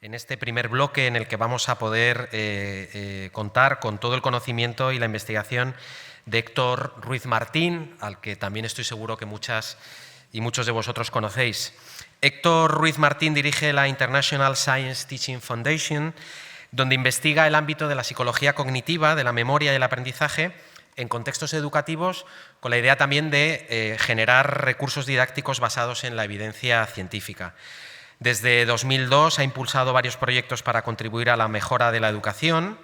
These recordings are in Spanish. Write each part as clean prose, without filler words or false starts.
en este primer bloque en el que vamos a poder contar con todo el conocimiento y la investigación de Héctor Ruiz Martín, al que también estoy seguro que muchas y muchos de vosotros conocéis. Héctor Ruiz Martín dirige la International Science Teaching Foundation, donde investiga el ámbito de la psicología cognitiva, de la memoria y el aprendizaje en contextos educativos, con la idea también de generar recursos didácticos basados en la evidencia científica. Desde 2002 ha impulsado varios proyectos para contribuir a la mejora de la educación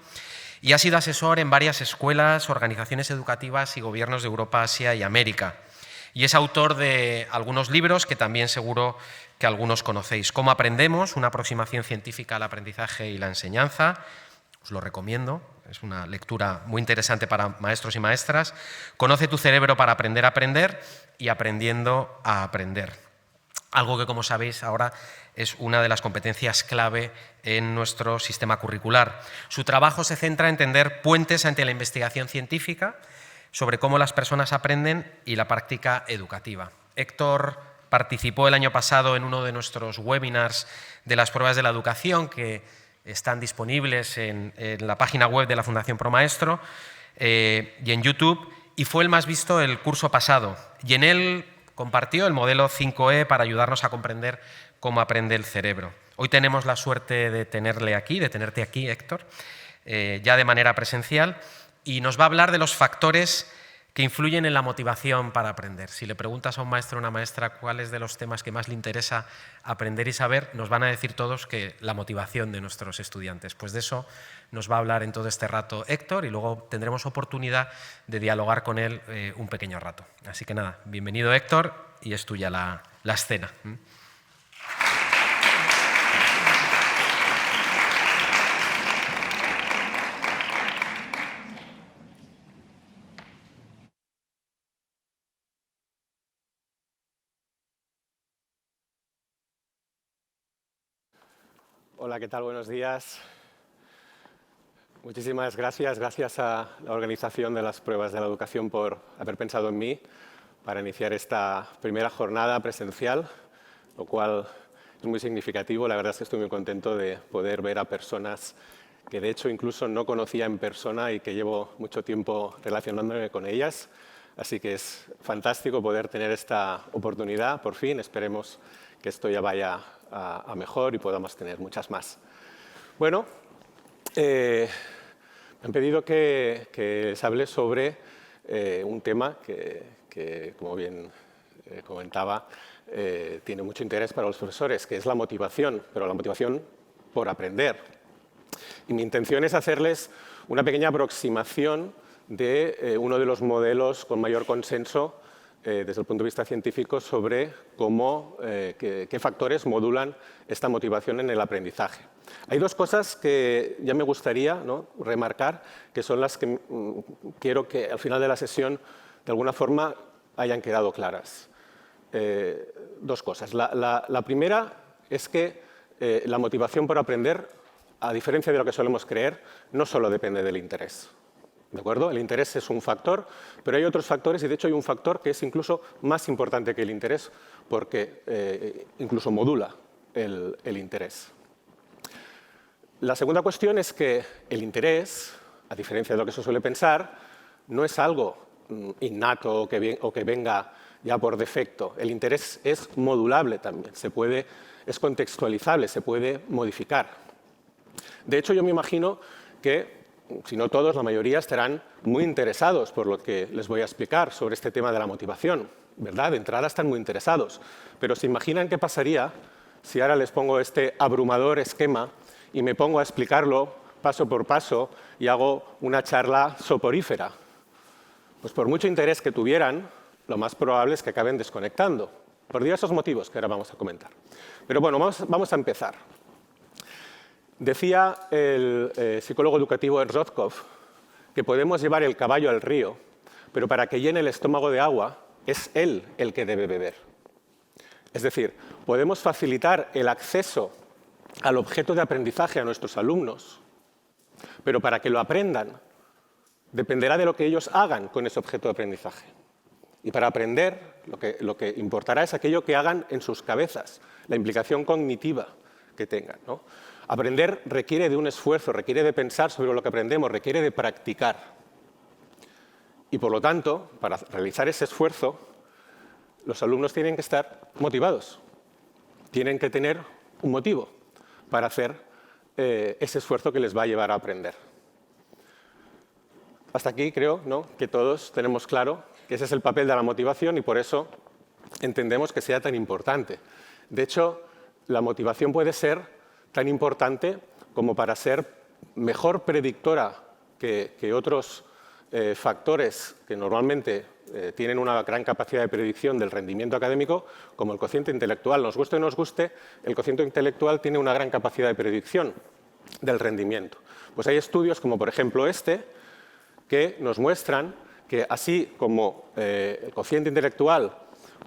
y ha sido asesor en varias escuelas, organizaciones educativas y gobiernos de Europa, Asia y América. Y es autor de algunos libros que también seguro que algunos conocéis. Cómo aprendemos, una aproximación científica al aprendizaje y la enseñanza. Os lo recomiendo, es una lectura muy interesante para maestros y maestras. Conoce tu cerebro para aprender a aprender y aprendiendo a aprender. Algo que, como sabéis, ahora es una de las competencias clave en nuestro sistema curricular. Su trabajo se centra en tender puentes entre la investigación científica sobre cómo las personas aprenden y la práctica educativa. Héctor participó el año pasado en uno de nuestros webinars de las pruebas de la educación que están disponibles en la página web de la Fundación ProMaestro y en YouTube, y fue el más visto el curso pasado. Y en él compartió el modelo 5E para ayudarnos a comprender cómo aprende el cerebro. Hoy tenemos la suerte de tenerte aquí, Héctor, ya de manera presencial, y nos va a hablar de los factores que influyen en la motivación para aprender. Si le preguntas a un maestro o una maestra cuáles de los temas que más le interesa aprender y saber, nos van a decir todos que la motivación de nuestros estudiantes. Pues de eso nos va a hablar en todo este rato Héctor y luego tendremos oportunidad de dialogar con él un pequeño rato. Así que nada, bienvenido Héctor y es tuya la escena. Hola, ¿qué tal? Buenos días. Muchísimas gracias. Gracias a la organización de las pruebas de la educación por haber pensado en mí para iniciar esta primera jornada presencial, lo cual es muy significativo. La verdad es que estoy muy contento de poder ver a personas que de hecho incluso no conocía en persona y que llevo mucho tiempo relacionándome con ellas. Así que es fantástico poder tener esta oportunidad, por fin. Esperemos que esto ya vaya a mejor y podamos tener muchas más. Bueno, me han pedido que les hable sobre un tema que como bien comentaba, tiene mucho interés para los profesores, que es la motivación, pero la motivación por aprender. Y mi intención es hacerles una pequeña aproximación de uno de los modelos con mayor consenso desde el punto de vista científico sobre qué factores modulan esta motivación en el aprendizaje. Hay dos cosas que ya me gustaría remarcar, que son las que quiero que al final de la sesión de alguna forma hayan quedado claras. Dos cosas. La primera es que la motivación por aprender, a diferencia de lo que solemos creer, no solo depende del interés. ¿De acuerdo? El interés es un factor, pero hay otros factores y de hecho hay un factor que es incluso más importante que el interés porque incluso modula el interés. La segunda cuestión es que el interés, a diferencia de lo que se suele pensar, no es algo innato o que venga ya por defecto. El interés es modulable también, es contextualizable, se puede modificar. De hecho, yo me imagino que si no todos, la mayoría estarán muy interesados por lo que les voy a explicar sobre este tema de la motivación, ¿verdad? De entrada están muy interesados, pero ¿se imaginan qué pasaría si ahora les pongo este abrumador esquema y me pongo a explicarlo paso por paso y hago una charla soporífera? Pues por mucho interés que tuvieran, lo más probable es que acaben desconectando, por diversos motivos que ahora vamos a comentar. Pero bueno, vamos a empezar. Decía el psicólogo educativo Ernst Rothkopf que podemos llevar el caballo al río, pero para que llene el estómago de agua es él el que debe beber. Es decir, podemos facilitar el acceso al objeto de aprendizaje a nuestros alumnos, pero para que lo aprendan dependerá de lo que ellos hagan con ese objeto de aprendizaje. Y para aprender lo que importará es aquello que hagan en sus cabezas, la implicación cognitiva que tengan, ¿no? Aprender requiere de un esfuerzo, requiere de pensar sobre lo que aprendemos, requiere de practicar. Y por lo tanto, para realizar ese esfuerzo, los alumnos tienen que estar motivados, tienen que tener un motivo para hacer ese esfuerzo que les va a llevar a aprender. Hasta aquí creo, ¿no?, que todos tenemos claro que ese es el papel de la motivación y por eso entendemos que sea tan importante. De hecho, la motivación puede ser tan importante como para ser mejor predictora que otros factores que normalmente tienen una gran capacidad de predicción del rendimiento académico, como el cociente intelectual. Nos guste o no nos guste, el cociente intelectual tiene una gran capacidad de predicción del rendimiento. Pues hay estudios, como por ejemplo este, que nos muestran que así como el cociente intelectual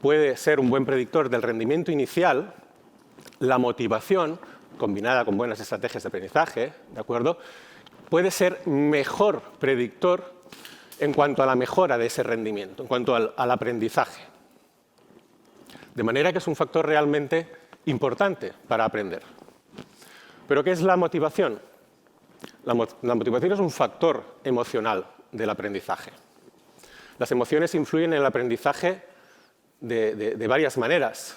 puede ser un buen predictor del rendimiento inicial, la motivación, combinada con buenas estrategias de aprendizaje, ¿de acuerdo?, puede ser mejor predictor en cuanto a la mejora de ese rendimiento, en cuanto al aprendizaje. De manera que es un factor realmente importante para aprender. ¿Pero qué es la motivación? La motivación es un factor emocional del aprendizaje. Las emociones influyen en el aprendizaje de varias maneras.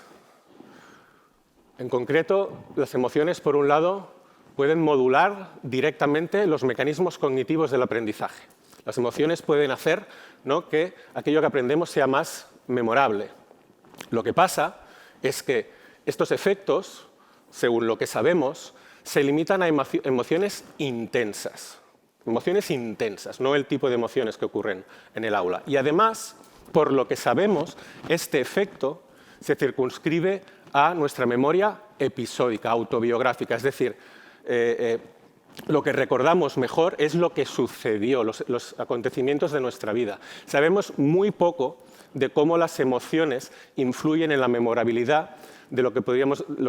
En concreto, las emociones, por un lado, pueden modular directamente los mecanismos cognitivos del aprendizaje. Las emociones pueden hacer, ¿no?, que aquello que aprendemos sea más memorable. Lo que pasa es que estos efectos, según lo que sabemos, se limitan a emociones intensas. Emociones intensas, no el tipo de emociones que ocurren en el aula. Y además, por lo que sabemos, este efecto se circunscribe a nuestra memoria episódica, autobiográfica, es decir, lo que recordamos mejor es lo que sucedió, los acontecimientos de nuestra vida. Sabemos muy poco de cómo las emociones influyen en la memorabilidad de lo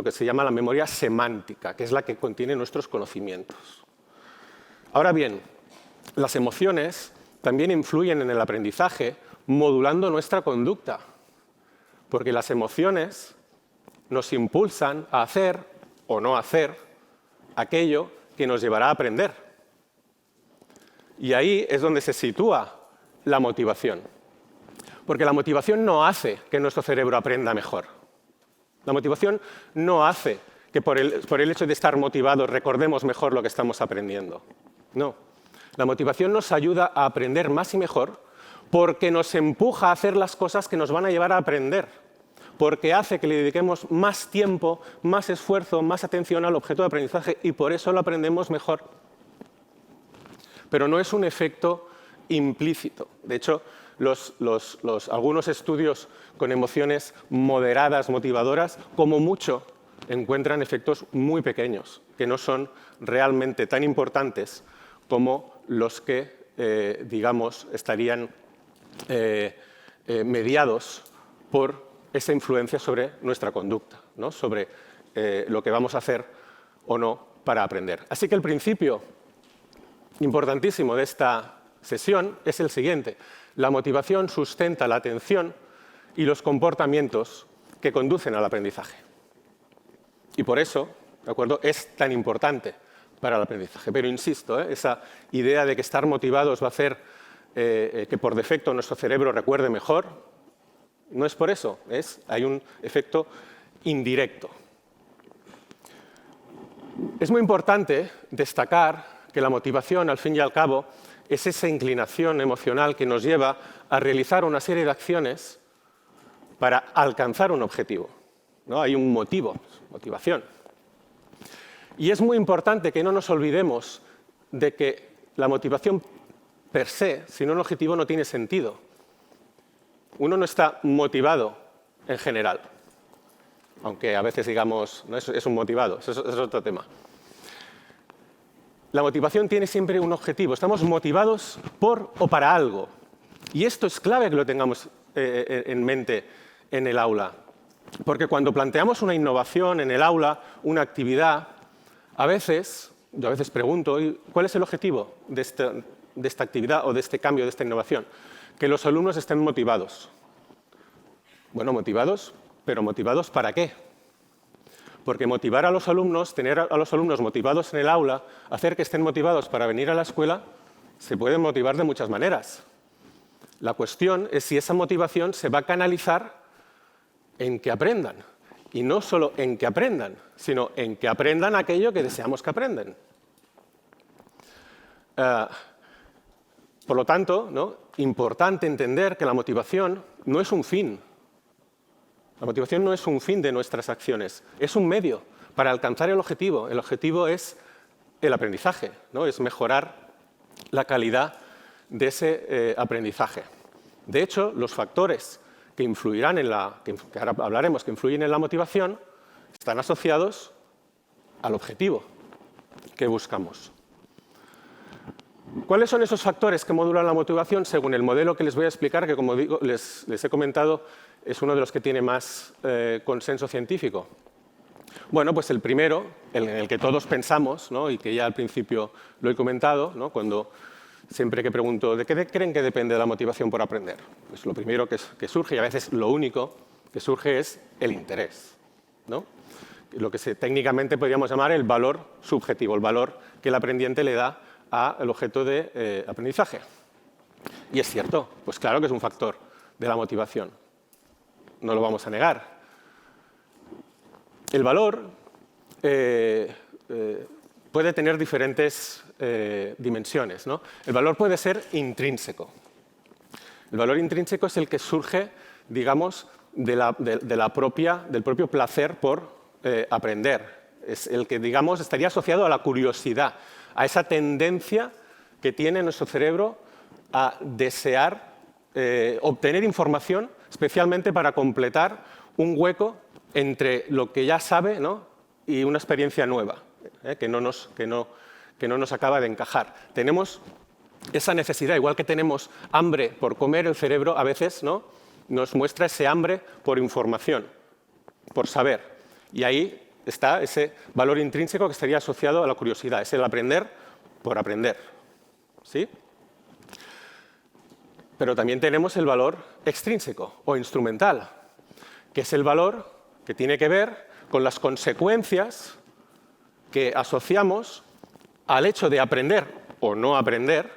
que se llama la memoria semántica, que es la que contiene nuestros conocimientos. Ahora bien, las emociones también influyen en el aprendizaje modulando nuestra conducta, porque las emociones nos impulsan a hacer o no hacer aquello que nos llevará a aprender. Y ahí es donde se sitúa la motivación. Porque la motivación no hace que nuestro cerebro aprenda mejor. La motivación no hace que por el hecho de estar motivados recordemos mejor lo que estamos aprendiendo. No. La motivación nos ayuda a aprender más y mejor porque nos empuja a hacer las cosas que nos van a llevar a aprender. Porque hace que le dediquemos más tiempo, más esfuerzo, más atención al objeto de aprendizaje y por eso lo aprendemos mejor. Pero no es un efecto implícito. De hecho, algunos estudios con emociones moderadas, motivadoras, como mucho, encuentran efectos muy pequeños, que no son realmente tan importantes como los que, digamos, estarían mediados por esa influencia sobre nuestra conducta, ¿no?, sobre lo que vamos a hacer o no para aprender. Así que el principio importantísimo de esta sesión es el siguiente. La motivación sustenta la atención y los comportamientos que conducen al aprendizaje. Y por eso, ¿de acuerdo?, es tan importante para el aprendizaje. Pero insisto, esa idea de que estar motivados va a hacer que por defecto nuestro cerebro recuerde mejor, no es por eso, hay un efecto indirecto. Es muy importante destacar que la motivación, al fin y al cabo, es esa inclinación emocional que nos lleva a realizar una serie de acciones para alcanzar un objetivo, ¿no? Hay un motivo, motivación. Y es muy importante que no nos olvidemos de que la motivación per se, sin un objetivo, no tiene sentido. Uno no está motivado en general, aunque a veces digamos, no es un motivado, eso es otro tema. La motivación tiene siempre un objetivo, estamos motivados por o para algo. Y esto es clave que lo tengamos en mente en el aula, porque cuando planteamos una innovación en el aula, una actividad, yo a veces pregunto, ¿cuál es el objetivo de esta actividad o de este cambio, de esta innovación? Que los alumnos estén motivados. Bueno, motivados, pero ¿motivados para qué? Porque motivar a los alumnos, tener a los alumnos motivados en el aula, hacer que estén motivados para venir a la escuela, se pueden motivar de muchas maneras. La cuestión es si esa motivación se va a canalizar en que aprendan. Y no solo en que aprendan, sino en que aprendan aquello que deseamos que aprendan. Por lo tanto, ¿no?, importante entender que la motivación no es un fin. La motivación no es un fin de nuestras acciones, es un medio para alcanzar el objetivo. El objetivo es el aprendizaje, ¿no?, es mejorar la calidad de ese aprendizaje. De hecho, los factores que influirán que ahora hablaremos, que influyen en la motivación, están asociados al objetivo que buscamos. ¿Cuáles son esos factores que modulan la motivación? Según el modelo que les voy a explicar, que como digo, les he comentado, es uno de los que tiene más consenso científico. Bueno, pues el primero, en el que todos pensamos, ¿no?, y que ya al principio lo he comentado, ¿no?, siempre que pregunto ¿de qué creen que depende la motivación por aprender? Pues lo primero que surge, y a veces lo único que surge, es el interés, ¿no?, lo que técnicamente podríamos llamar el valor subjetivo, el valor que el aprendiente le da al objeto de aprendizaje. Y es cierto, pues claro que es un factor de la motivación, no lo vamos a negar. El valor puede tener diferentes dimensiones, ¿no? El valor puede ser intrínseco. El valor intrínseco es el que surge, digamos, del propio placer por aprender. Es el que, digamos, estaría asociado a la curiosidad, a esa tendencia que tiene nuestro cerebro a desear obtener información, especialmente para completar un hueco entre lo que ya sabe, ¿no?, y una experiencia nueva, que no nos acaba de encajar. Tenemos esa necesidad, igual que tenemos hambre por comer, el cerebro a veces, ¿no?, nos muestra ese hambre por información, por saber. Y ahí está ese valor intrínseco que estaría asociado a la curiosidad, es el aprender por aprender, ¿sí? Pero también tenemos el valor extrínseco o instrumental, que es el valor que tiene que ver con las consecuencias que asociamos al hecho de aprender o no aprender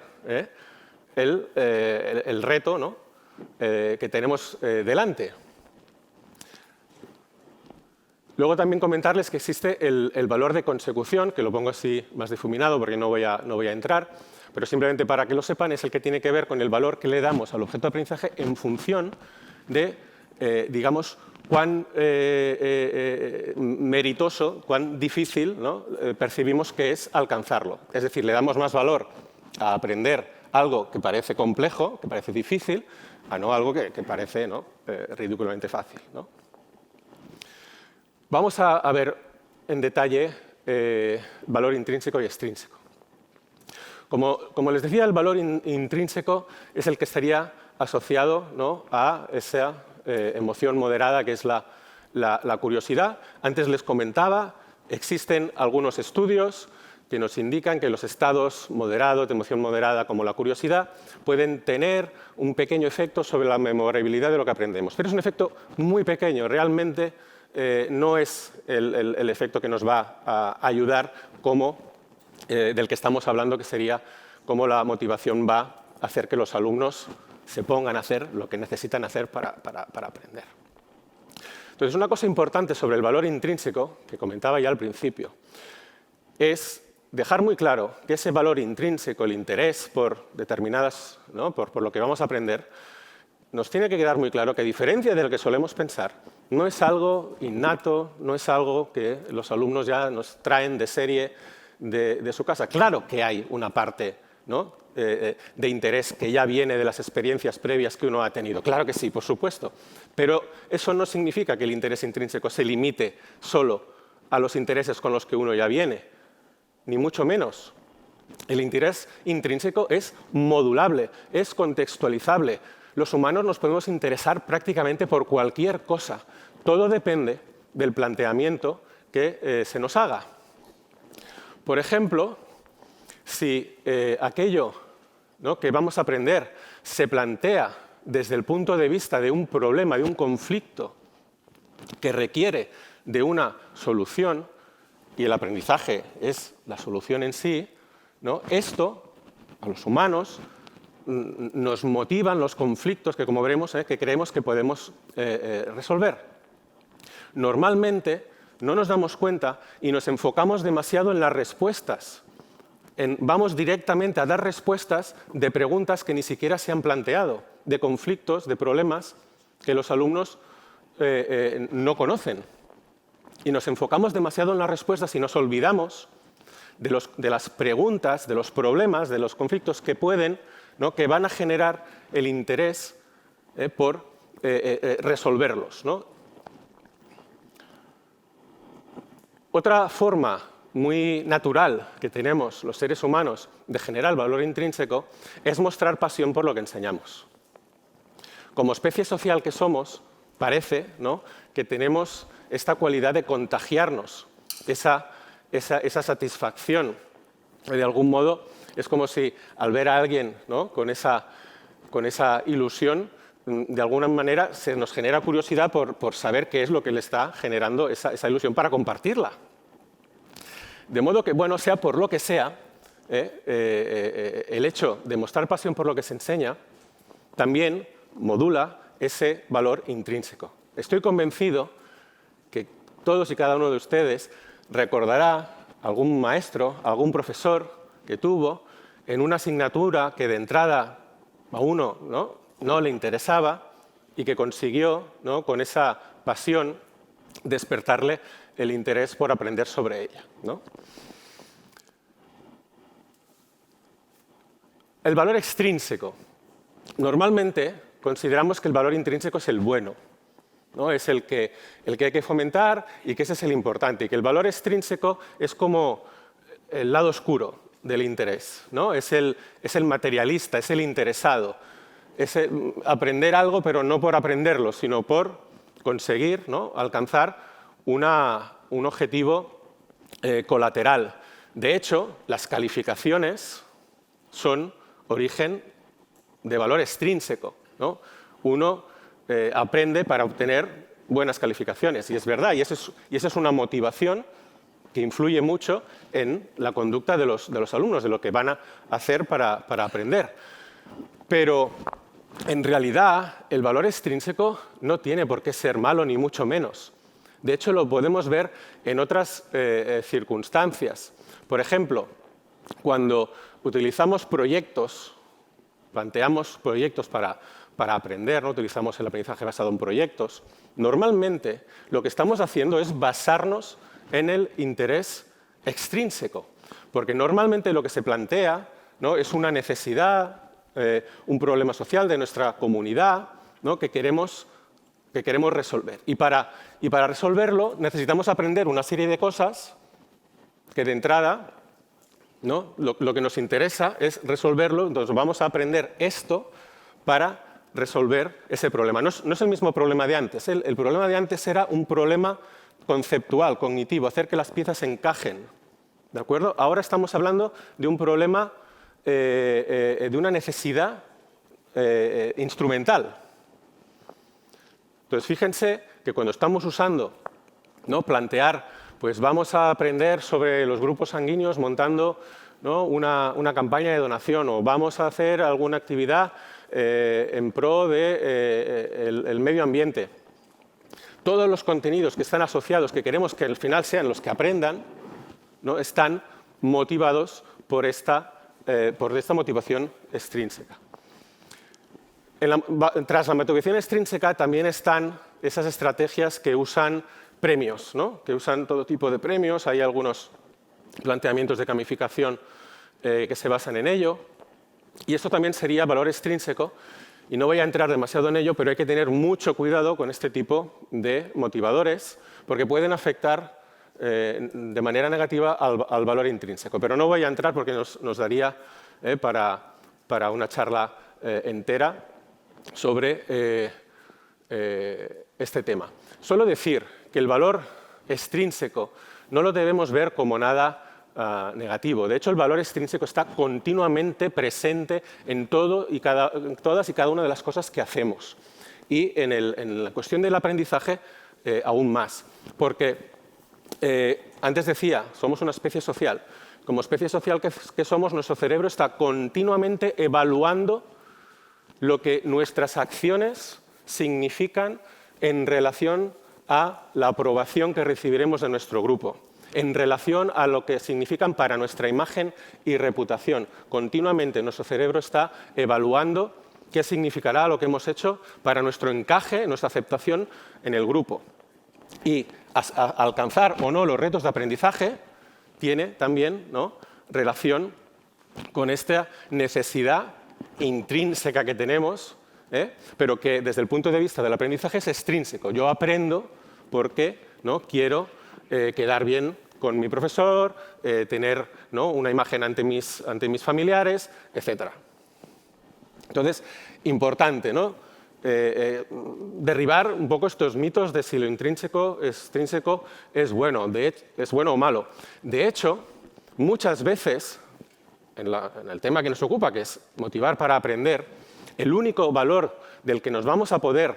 el reto, ¿no?, que tenemos delante. Luego también comentarles que existe el valor de consecución, que lo pongo así más difuminado porque no voy a entrar, pero simplemente para que lo sepan, es el que tiene que ver con el valor que le damos al objeto de aprendizaje en función de, digamos, cuán meritoso, cuán difícil, ¿no?, percibimos que es alcanzarlo. Es decir, le damos más valor a aprender algo que parece complejo, que parece difícil, a no algo que parece, ¿no?, ridículamente fácil, ¿no? Vamos a ver en detalle valor intrínseco y extrínseco. Como les decía, el valor intrínseco es el que estaría asociado, ¿no?, a esa emoción moderada que es la curiosidad. Antes les comentaba, existen algunos estudios que nos indican que los estados moderados, de emoción moderada, como la curiosidad, pueden tener un pequeño efecto sobre la memorabilidad de lo que aprendemos. Pero es un efecto muy pequeño, realmente no es el efecto que nos va a ayudar del que estamos hablando, que sería cómo la motivación va a hacer que los alumnos se pongan a hacer lo que necesitan hacer para aprender. Entonces, una cosa importante sobre el valor intrínseco, que comentaba ya al principio, es dejar muy claro que ese valor intrínseco, el interés por determinadas, ¿no?, por lo que vamos a aprender, nos tiene que quedar muy claro que, a diferencia de lo que solemos pensar, no es algo innato, no es algo que los alumnos ya nos traen de serie de su casa. Claro que hay una parte, ¿no?, de interés que ya viene de las experiencias previas que uno ha tenido. Claro que sí, por supuesto. Pero eso no significa que el interés intrínseco se limite solo a los intereses con los que uno ya viene, ni mucho menos. El interés intrínseco es modulable, es contextualizable. Los humanos nos podemos interesar prácticamente por cualquier cosa. Todo depende del planteamiento que se nos haga. Por ejemplo, si aquello, ¿no?, que vamos a aprender se plantea desde el punto de vista de un problema, de un conflicto que requiere de una solución, y el aprendizaje es la solución en sí, ¿no? Esto, a los humanos, nos motivan los conflictos que, como veremos, que creemos que podemos resolver. Normalmente no nos damos cuenta y nos enfocamos demasiado en las respuestas. Vamos directamente a dar respuestas de preguntas que ni siquiera se han planteado, de conflictos, de problemas que los alumnos no conocen. Y nos enfocamos demasiado en las respuestas y nos olvidamos de las preguntas, de los problemas, de los conflictos que pueden, ¿no?, que van a generar el interés por resolverlos, ¿no? Otra forma muy natural que tenemos los seres humanos de generar valor intrínseco es mostrar pasión por lo que enseñamos. Como especie social que somos, parece, ¿no?, que tenemos esta cualidad de contagiarnos, esa satisfacción. De algún modo, es como si al ver a alguien, ¿no?, con esa ilusión, de alguna manera se nos genera curiosidad por saber qué es lo que le está generando esa ilusión para compartirla. De modo que, bueno, sea por lo que sea, el hecho de mostrar pasión por lo que se enseña también modula ese valor intrínseco. Estoy convencido que todos y cada uno de ustedes recordará algún maestro, algún profesor que tuvo en una asignatura que de entrada a uno no le interesaba y que consiguió, ¿no?, con esa pasión despertarle el interés por aprender sobre ella, ¿no? El valor extrínseco. Normalmente consideramos que el valor intrínseco es el bueno, ¿no? Es el que hay que fomentar y que ese es el importante, y que el valor extrínseco es como el lado oscuro del interés, ¿no? Es el materialista, es el interesado, es aprender algo pero no por aprenderlo, sino por conseguir, ¿no?, alcanzar un objetivo colateral. De hecho, las calificaciones son origen de valor extrínseco, ¿no? Uno aprende para obtener buenas calificaciones, y es verdad, y esa es una motivación que influye mucho en la conducta de los alumnos, de lo que van a hacer para aprender. Pero, en realidad, el valor extrínseco no tiene por qué ser malo, ni mucho menos. De hecho, lo podemos ver en otras circunstancias. Por ejemplo, cuando utilizamos proyectos, planteamos proyectos para aprender, ¿no?, utilizamos el aprendizaje basado en proyectos, normalmente lo que estamos haciendo es basarnos en el interés extrínseco, porque normalmente lo que se plantea, ¿no?, es una necesidad, un problema social de nuestra comunidad, ¿no?, que queremos resolver. Y para resolverlo necesitamos aprender una serie de cosas que de entrada, ¿no?, lo que nos interesa es resolverlo, entonces vamos a aprender esto para resolver ese problema. No es el mismo problema de antes. El problema de antes era un problema conceptual, cognitivo, hacer que las piezas encajen, ¿de acuerdo? Ahora estamos hablando de un problema, de una necesidad instrumental. Entonces, fíjense que cuando estamos usando, ¿no?, plantear, pues vamos a aprender sobre los grupos sanguíneos montando, ¿no?, una campaña de donación, o vamos a hacer alguna actividad en pro del medio ambiente. Todos los contenidos que están asociados, que queremos que al final sean los que aprendan, ¿no?, están motivados por esta motivación extrínseca. Tras la motivación extrínseca también están esas estrategias que usan premios, ¿no?, que usan todo tipo de premios. Hay algunos planteamientos de gamificación que se basan en ello. Y esto también sería valor extrínseco. Y no voy a entrar demasiado en ello, pero hay que tener mucho cuidado con este tipo de motivadores, porque pueden afectar de manera negativa al valor intrínseco. Pero no voy a entrar porque nos daría para una charla entera sobre este tema. Solo decir que el valor extrínseco no lo debemos ver como nada negativo. De hecho, el valor extrínseco está continuamente presente en todas y cada una de las cosas que hacemos. Y en la cuestión del aprendizaje aún más. Porque antes decía, somos una especie social. Como especie social que somos, nuestro cerebro está continuamente evaluando lo que nuestras acciones significan en relación a la aprobación que recibiremos de nuestro grupo, en relación a lo que significan para nuestra imagen y reputación. Continuamente nuestro cerebro está evaluando qué significará lo que hemos hecho para nuestro encaje, nuestra aceptación en el grupo. Y alcanzar o no los retos de aprendizaje tiene también, ¿no?, relación con esta necesidad intrínseca que tenemos, pero que desde el punto de vista del aprendizaje es extrínseco. Yo aprendo porque, ¿no?, quiero quedar bien con mi profesor, tener, ¿no?, una imagen ante mis familiares, etc. Entonces, importante, ¿no?, derribar un poco estos mitos de si lo extrínseco es bueno o malo. De hecho, muchas veces, en el tema que nos ocupa, que es motivar para aprender, el único valor del que nos vamos a poder,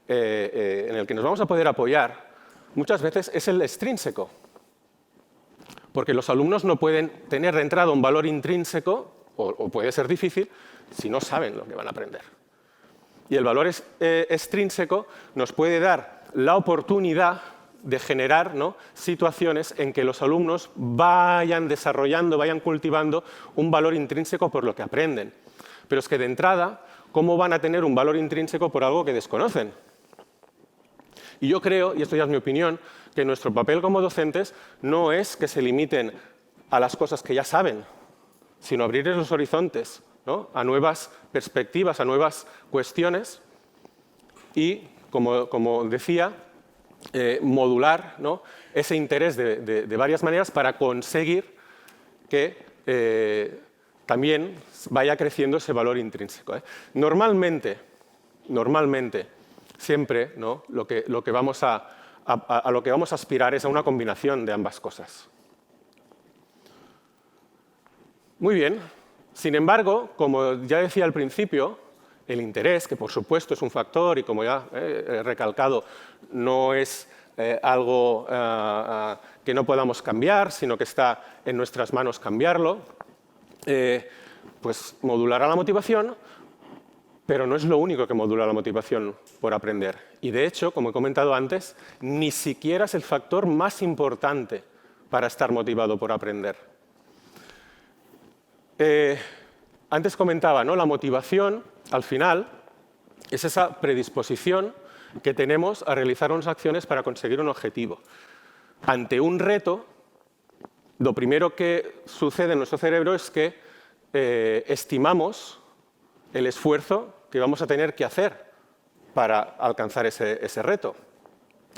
en el que nos vamos a poder apoyar, muchas veces es el extrínseco. Porque los alumnos no pueden tener de entrada un valor intrínseco, o puede ser difícil, si no saben lo que van a aprender. Y el valor extrínseco nos puede dar la oportunidad de generar, ¿no?, situaciones en que los alumnos vayan desarrollando, vayan cultivando un valor intrínseco por lo que aprenden. Pero es que de entrada, ¿cómo van a tener un valor intrínseco por algo que desconocen? Y yo creo, y esto ya es mi opinión, que nuestro papel como docentes no es que se limiten a las cosas que ya saben, sino abrirles los horizontes, ¿no?, a nuevas perspectivas, a nuevas cuestiones y, como decía, modular, ¿no?, ese interés de varias maneras para conseguir que también vaya creciendo ese valor intrínseco. Normalmente, siempre, ¿no?, lo que vamos a aspirar es a una combinación de ambas cosas. Muy bien. Sin embargo, como ya decía al principio, el interés, que por supuesto es un factor y como ya he recalcado, no es algo que no podamos cambiar, sino que está en nuestras manos cambiarlo, pues modulará la motivación, pero no es lo único que modula la motivación por aprender. Y de hecho, como he comentado antes, ni siquiera es el factor más importante para estar motivado por aprender. Antes comentaba, ¿no?, la motivación, al final, es esa predisposición que tenemos a realizar unas acciones para conseguir un objetivo. Ante un reto, lo primero que sucede en nuestro cerebro es que estimamos el esfuerzo que vamos a tener que hacer para alcanzar ese reto.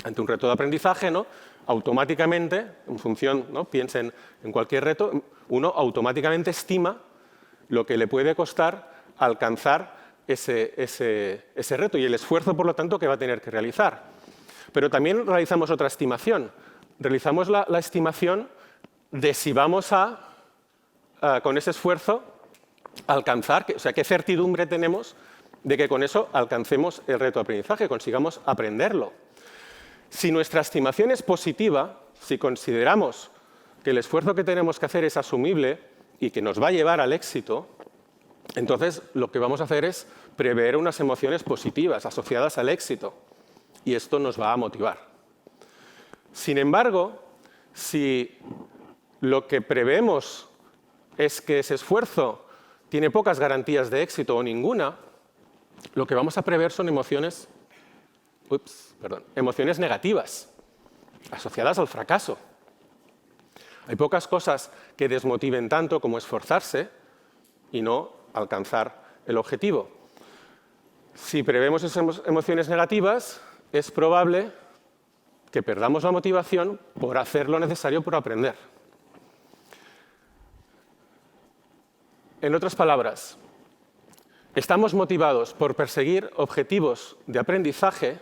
Ante un reto de aprendizaje, ¿no?, automáticamente, en función, ¿no?, piensen en cualquier reto, uno automáticamente estima lo que le puede costar alcanzar ese reto y el esfuerzo, por lo tanto, que va a tener que realizar. Pero también realizamos otra estimación. Realizamos la estimación de si vamos con ese esfuerzo, alcanzar, o sea, qué certidumbre tenemos de que con eso alcancemos el reto de aprendizaje, consigamos aprenderlo. Si nuestra estimación es positiva, si consideramos que el esfuerzo que tenemos que hacer es asumible y que nos va a llevar al éxito, entonces lo que vamos a hacer es prever unas emociones positivas asociadas al éxito y esto nos va a motivar. Sin embargo, si lo que prevemos es que ese esfuerzo tiene pocas garantías de éxito o ninguna, lo que vamos a prever son emociones negativas, asociadas al fracaso. Hay pocas cosas que desmotiven tanto como esforzarse y no alcanzar el objetivo. Si prevemos esas emociones negativas, es probable que perdamos la motivación por hacer lo necesario por aprender. En otras palabras, estamos motivados por perseguir objetivos de aprendizaje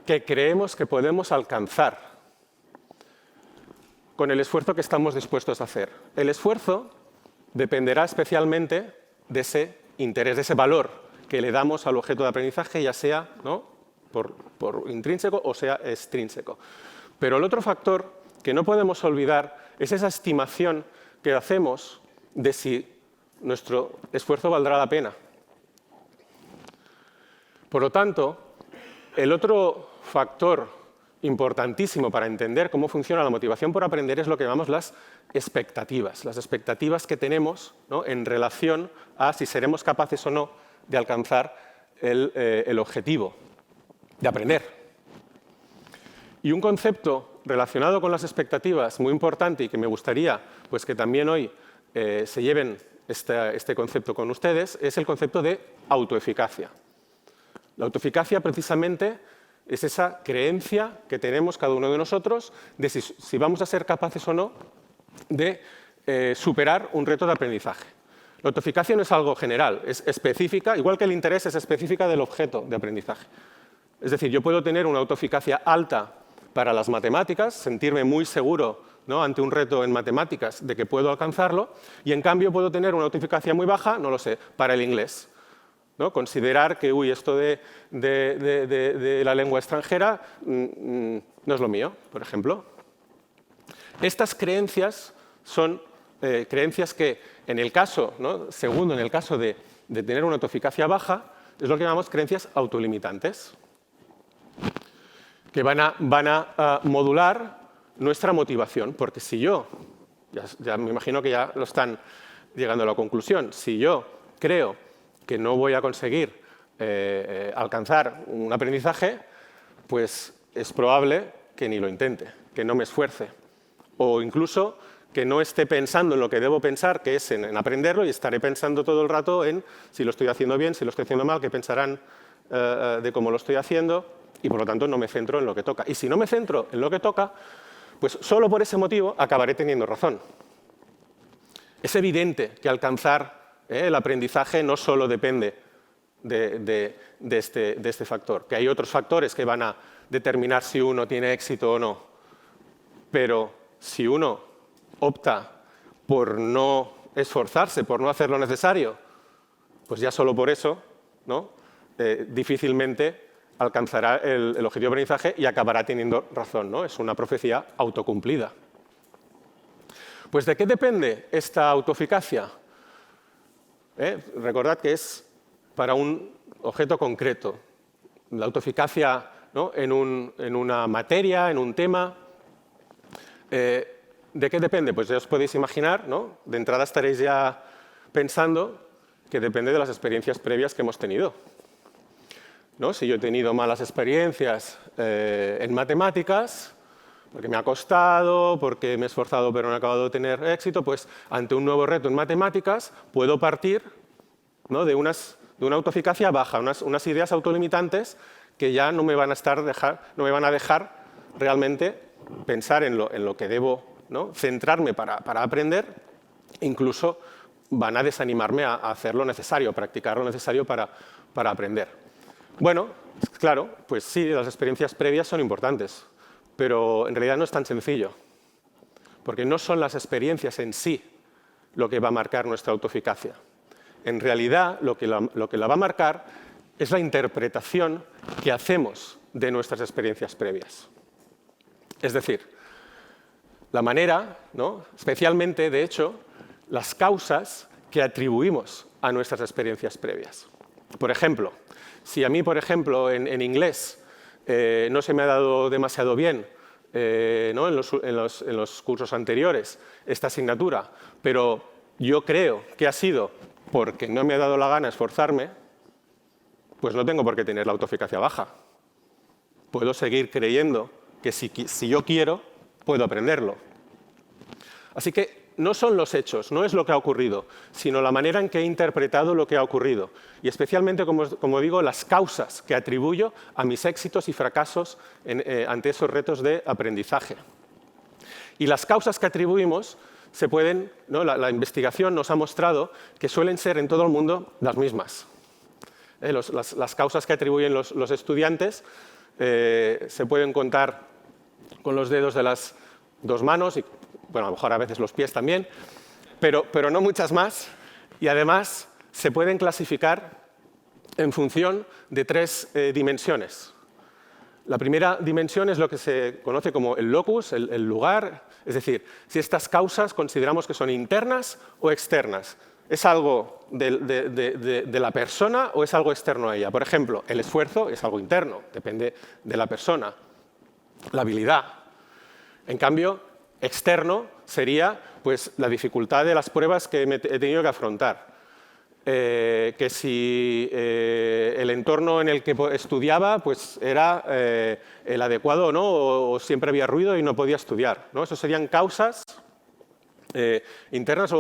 que creemos que podemos alcanzar con el esfuerzo que estamos dispuestos a hacer. El esfuerzo dependerá especialmente de ese interés, de ese valor que le damos al objeto de aprendizaje, ya sea, ¿no?, por intrínseco o sea extrínseco. Pero el otro factor que no podemos olvidar es esa estimación que hacemos de si nuestro esfuerzo valdrá la pena. Por lo tanto, el otro factor importantísimo para entender cómo funciona la motivación por aprender es lo que llamamos las expectativas que tenemos, ¿no?, en relación a si seremos capaces o no de alcanzar el objetivo de aprender. Y un concepto relacionado con las expectativas muy importante y que me gustaría pues, que también hoy se lleven este concepto con ustedes es el concepto de autoeficacia. La autoeficacia precisamente es esa creencia que tenemos cada uno de nosotros de si vamos a ser capaces o no de superar un reto de aprendizaje. La autoeficacia no es algo general, es específica, igual que el interés es específica del objeto de aprendizaje. Es decir, yo puedo tener una autoeficacia alta para las matemáticas, sentirme muy seguro, ¿no?, ante un reto en matemáticas de que puedo alcanzarlo, y en cambio puedo tener una autoeficacia muy baja, no lo sé, para el inglés. ¿No? Considerar que, esto de la lengua extranjera no es lo mío, por ejemplo. Estas creencias son creencias que, en el caso, ¿no?, segundo, en el caso de tener una autoeficacia baja, es lo que llamamos creencias autolimitantes, que van a modular nuestra motivación, porque si yo, ya me imagino que ya lo están llegando a la conclusión, si yo creo que no voy a conseguir alcanzar un aprendizaje, pues es probable que ni lo intente, que no me esfuerce, o incluso que no esté pensando en lo que debo pensar, que es en aprenderlo, y estaré pensando todo el rato en si lo estoy haciendo bien, si lo estoy haciendo mal, qué pensarán de cómo lo estoy haciendo, y por lo tanto no me centro en lo que toca. Y si no me centro en lo que toca, pues solo por ese motivo acabaré teniendo razón. Es evidente que alcanzar el aprendizaje no solo depende de este factor, que hay otros factores que van a determinar si uno tiene éxito o no. Pero si uno opta por no esforzarse, por no hacer lo necesario, pues ya solo por eso, ¿no?, difícilmente alcanzará el objetivo de aprendizaje y acabará teniendo razón, ¿no? Es una profecía autocumplida. Pues ¿de qué depende esta autoeficacia? Recordad que es para un objeto concreto. La autoeficacia, ¿no?, en una materia, en un tema. ¿De qué depende? Pues ya os podéis imaginar, ¿no? De entrada estaréis ya pensando que depende de las experiencias previas que hemos tenido, ¿no? Si yo he tenido malas experiencias en matemáticas, porque me ha costado, porque me he esforzado pero no he acabado de tener éxito, pues ante un nuevo reto en matemáticas puedo partir, ¿no?, de una autoeficacia baja, unas ideas autolimitantes que ya no me van a dejar realmente pensar en lo que debo, ¿no?, centrarme para aprender, incluso van a desanimarme a hacer lo necesario, a practicar lo necesario para aprender. Bueno, claro, pues sí, las experiencias previas son importantes, pero en realidad no es tan sencillo, porque no son las experiencias en sí lo que va a marcar nuestra autoeficacia. En realidad, lo que la va a marcar es la interpretación que hacemos de nuestras experiencias previas. Es decir, la manera, ¿no?, especialmente, de hecho, las causas que atribuimos a nuestras experiencias previas. Por ejemplo, si a mí, por ejemplo, en inglés no se me ha dado demasiado bien, ¿no?, en los cursos anteriores esta asignatura, pero yo creo que ha sido porque no me ha dado la gana esforzarme, pues no tengo por qué tener la autoeficacia baja. Puedo seguir creyendo que si yo quiero, puedo aprenderlo. Así que no son los hechos, no es lo que ha ocurrido, sino la manera en que he interpretado lo que ha ocurrido. Y especialmente, como digo, las causas que atribuyo a mis éxitos y fracasos ante esos retos de aprendizaje. Y las causas que atribuimos se pueden, ¿no?, la investigación nos ha mostrado que suelen ser en todo el mundo las mismas. Las causas que atribuyen los estudiantes se pueden contar con los dedos de las dos manos y, bueno, a lo mejor a veces los pies también, pero no muchas más, y además se pueden clasificar en función de tres dimensiones. La primera dimensión es lo que se conoce como el locus, el lugar, es decir, si estas causas consideramos que son internas o externas. ¿Es algo de la persona o es algo externo a ella? Por ejemplo, el esfuerzo es algo interno, depende de la persona. La habilidad. En cambio, externo sería pues, la dificultad de las pruebas que he tenido que afrontar. Que si el entorno en el que estudiaba pues, era el adecuado o no, o siempre había ruido y no podía estudiar, ¿no? Eso serían causas internas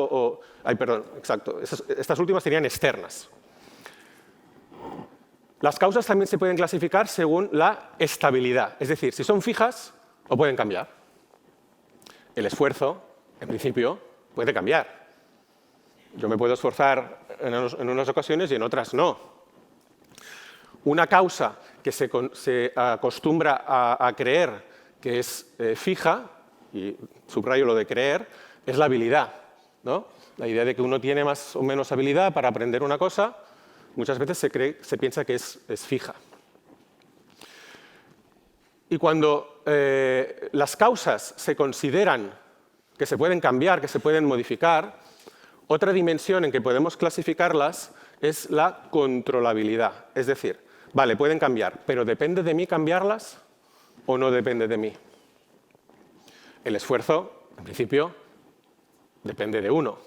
exacto, estas últimas serían externas. Las causas también se pueden clasificar según la estabilidad, es decir, si son fijas o pueden cambiar. El esfuerzo, en principio, puede cambiar. Yo me puedo esforzar en unas ocasiones y en otras no. Una causa que se acostumbra a creer que es fija, y subrayo lo de creer, es la habilidad, ¿no? La idea de que uno tiene más o menos habilidad para aprender una cosa, muchas veces se piensa que es fija. Y cuando las causas se consideran que se pueden cambiar, que se pueden modificar, otra dimensión en que podemos clasificarlas es la controlabilidad. Es decir, vale, pueden cambiar, pero ¿depende de mí cambiarlas o no depende de mí? El esfuerzo, en principio, depende de uno.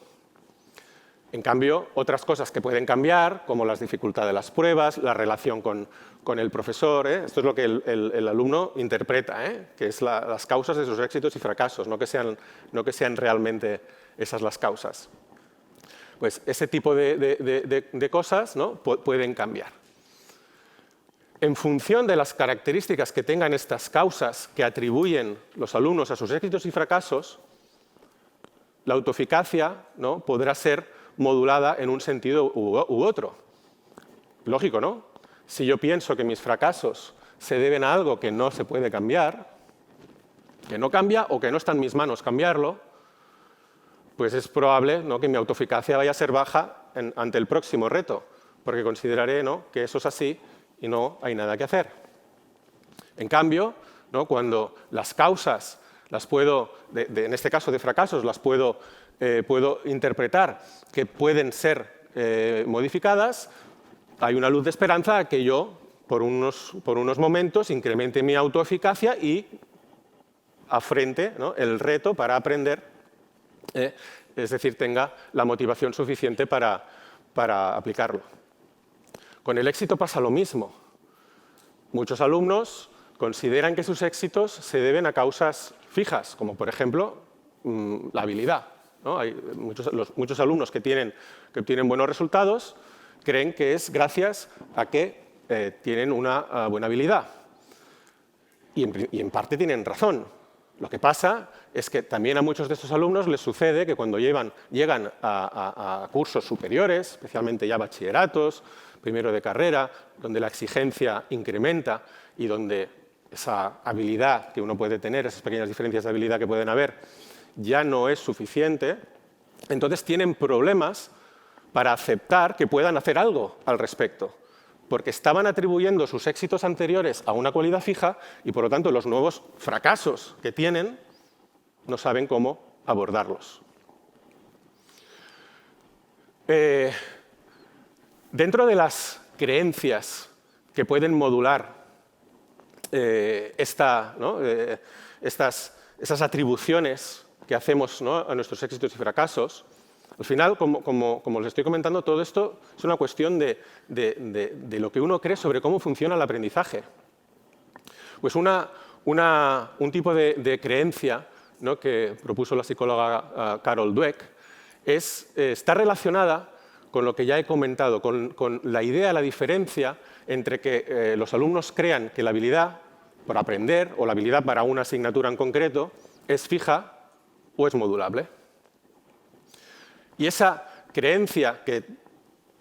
En cambio, otras cosas que pueden cambiar, como las dificultades de las pruebas, la relación con el profesor, esto es lo que el alumno interpreta, que es las causas de sus éxitos y fracasos, no que sean realmente esas las causas. Pues ese tipo de cosas, ¿no?, pueden cambiar. En función de las características que tengan estas causas que atribuyen los alumnos a sus éxitos y fracasos, la autoeficacia, ¿no?, podrá ser modulada en un sentido u otro. Lógico, ¿no? Si yo pienso que mis fracasos se deben a algo que no se puede cambiar, que no cambia o que no está en mis manos cambiarlo, pues es probable, ¿no?, que mi autoeficacia vaya a ser baja ante el próximo reto, porque consideraré, ¿no?, que eso es así y no hay nada que hacer. En cambio, ¿no?, cuando las causas las puedo, en este caso de fracasos, las puedo interpretar que pueden ser modificadas, hay una luz de esperanza a que yo, por unos momentos, incremente mi autoeficacia y afrente, ¿no?, el reto para aprender. Es decir, tenga la motivación suficiente para aplicarlo. Con el éxito pasa lo mismo. Muchos alumnos consideran que sus éxitos se deben a causas fijas, como por ejemplo la habilidad, ¿no? Hay muchos alumnos que obtienen buenos resultados creen que es gracias a que tienen una buena habilidad. Y en parte tienen razón. Lo que pasa es que también a muchos de estos alumnos les sucede que cuando llegan a cursos superiores, especialmente ya bachilleratos, primero de carrera, donde la exigencia incrementa y donde esa habilidad que uno puede tener, esas pequeñas diferencias de habilidad que pueden haber, ya no es suficiente, entonces tienen problemas para aceptar que puedan hacer algo al respecto, porque estaban atribuyendo sus éxitos anteriores a una cualidad fija y, por lo tanto, los nuevos fracasos que tienen no saben cómo abordarlos. Dentro de las creencias que pueden modular esas atribuciones que hacemos, ¿no?, a nuestros éxitos y fracasos, al final, como les estoy comentando, todo esto es una cuestión de lo que uno cree sobre cómo funciona el aprendizaje. Pues un tipo de creencia, ¿no?, que propuso la psicóloga Carol Dweck está relacionada con lo que ya he comentado, con la idea, la diferencia entre que los alumnos crean que la habilidad para aprender o la habilidad para una asignatura en concreto es fija o es modulable. Y esa creencia que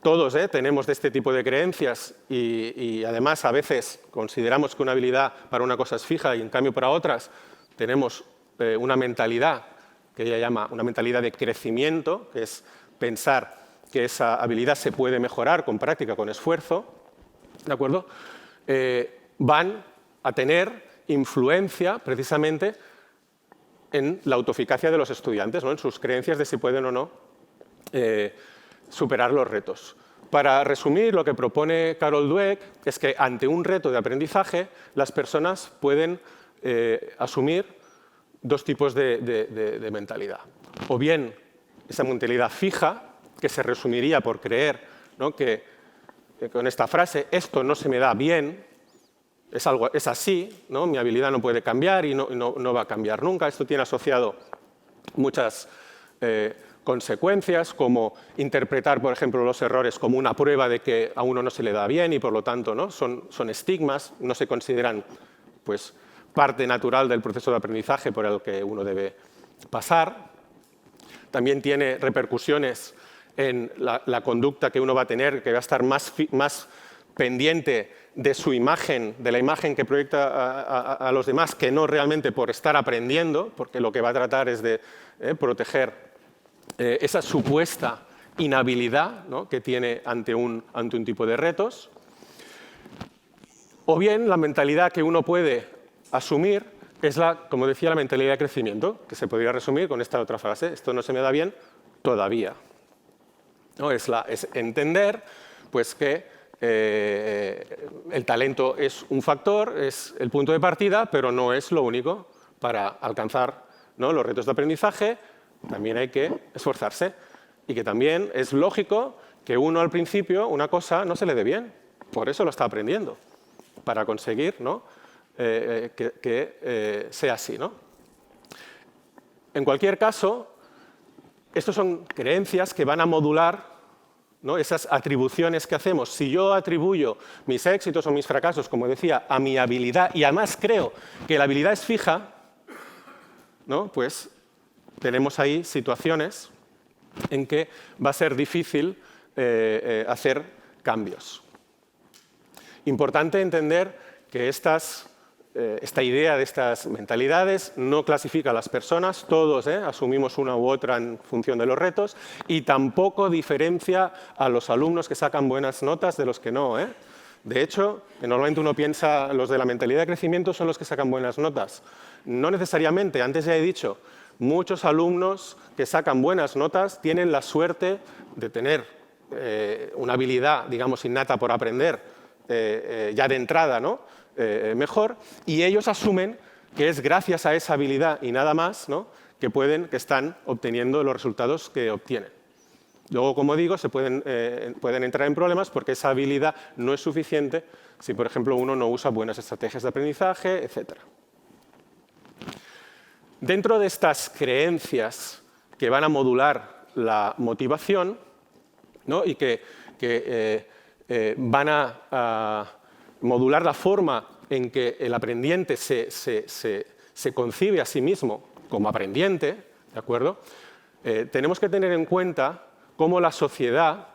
todos tenemos de este tipo de creencias y además a veces consideramos que una habilidad para una cosa es fija y en cambio para otras tenemos una mentalidad que ella llama una mentalidad de crecimiento, que es pensar que esa habilidad se puede mejorar con práctica, con esfuerzo, ¿de acuerdo? Van a tener influencia precisamente en la autoeficacia de los estudiantes, ¿no? En sus creencias de si pueden o no superar los retos. Para resumir, lo que propone Carol Dweck es que ante un reto de aprendizaje las personas pueden asumir dos tipos de mentalidad. O bien esa mentalidad fija, que se resumiría por creer, ¿no?, que con esta frase, esto no se me da bien, es así, ¿no?, mi habilidad no puede cambiar y no va a cambiar nunca. Esto tiene asociado muchas consecuencias, como interpretar, por ejemplo, los errores como una prueba de que a uno no se le da bien y, por lo tanto, ¿no?, son estigmas, no se consideran, pues, parte natural del proceso de aprendizaje por el que uno debe pasar. También tiene repercusiones en la conducta que uno va a tener, que va a estar más pendiente de su imagen, de la imagen que proyecta a los demás, que no realmente por estar aprendiendo, porque lo que va a tratar es de proteger esa supuesta inhabilidad, ¿no?, que tiene ante un tipo de retos. O bien la mentalidad que uno puede asumir es como decía, la mentalidad de crecimiento, que se podría resumir con esta otra frase: esto no se me da bien todavía, ¿no? Es entender, pues, que el talento es un factor, es el punto de partida, pero no es lo único. Para alcanzar, ¿no?, los retos de aprendizaje también hay que esforzarse, y que también es lógico que uno al principio una cosa no se le dé bien, por eso lo está aprendiendo, para conseguir, ¿no?, que sea así, ¿no? En cualquier caso, estas son creencias que van a modular, ¿no?, esas atribuciones que hacemos. Si yo atribuyo mis éxitos o mis fracasos, como decía, a mi habilidad, y además creo que la habilidad es fija, ¿no?, pues tenemos ahí situaciones en que va a ser difícil hacer cambios. Importante entender que esta idea de estas mentalidades no clasifica a las personas, todos asumimos una u otra en función de los retos, y tampoco diferencia a los alumnos que sacan buenas notas de los que no. De hecho, normalmente uno piensa, los de la mentalidad de crecimiento son los que sacan buenas notas. No necesariamente, antes ya he dicho, muchos alumnos que sacan buenas notas tienen la suerte de tener una habilidad, digamos, innata por aprender ya de entrada, ¿no?, mejor, y ellos asumen que es gracias a esa habilidad y nada más, ¿no?, que están obteniendo los resultados que obtienen. Luego, como digo, pueden entrar en problemas porque esa habilidad no es suficiente si, por ejemplo, uno no usa buenas estrategias de aprendizaje, etc. Dentro de estas creencias que van a modular la motivación, ¿no?, y que van a modular la forma en que el aprendiente se concibe a sí mismo como aprendiente, ¿de acuerdo? Tenemos que tener en cuenta cómo la sociedad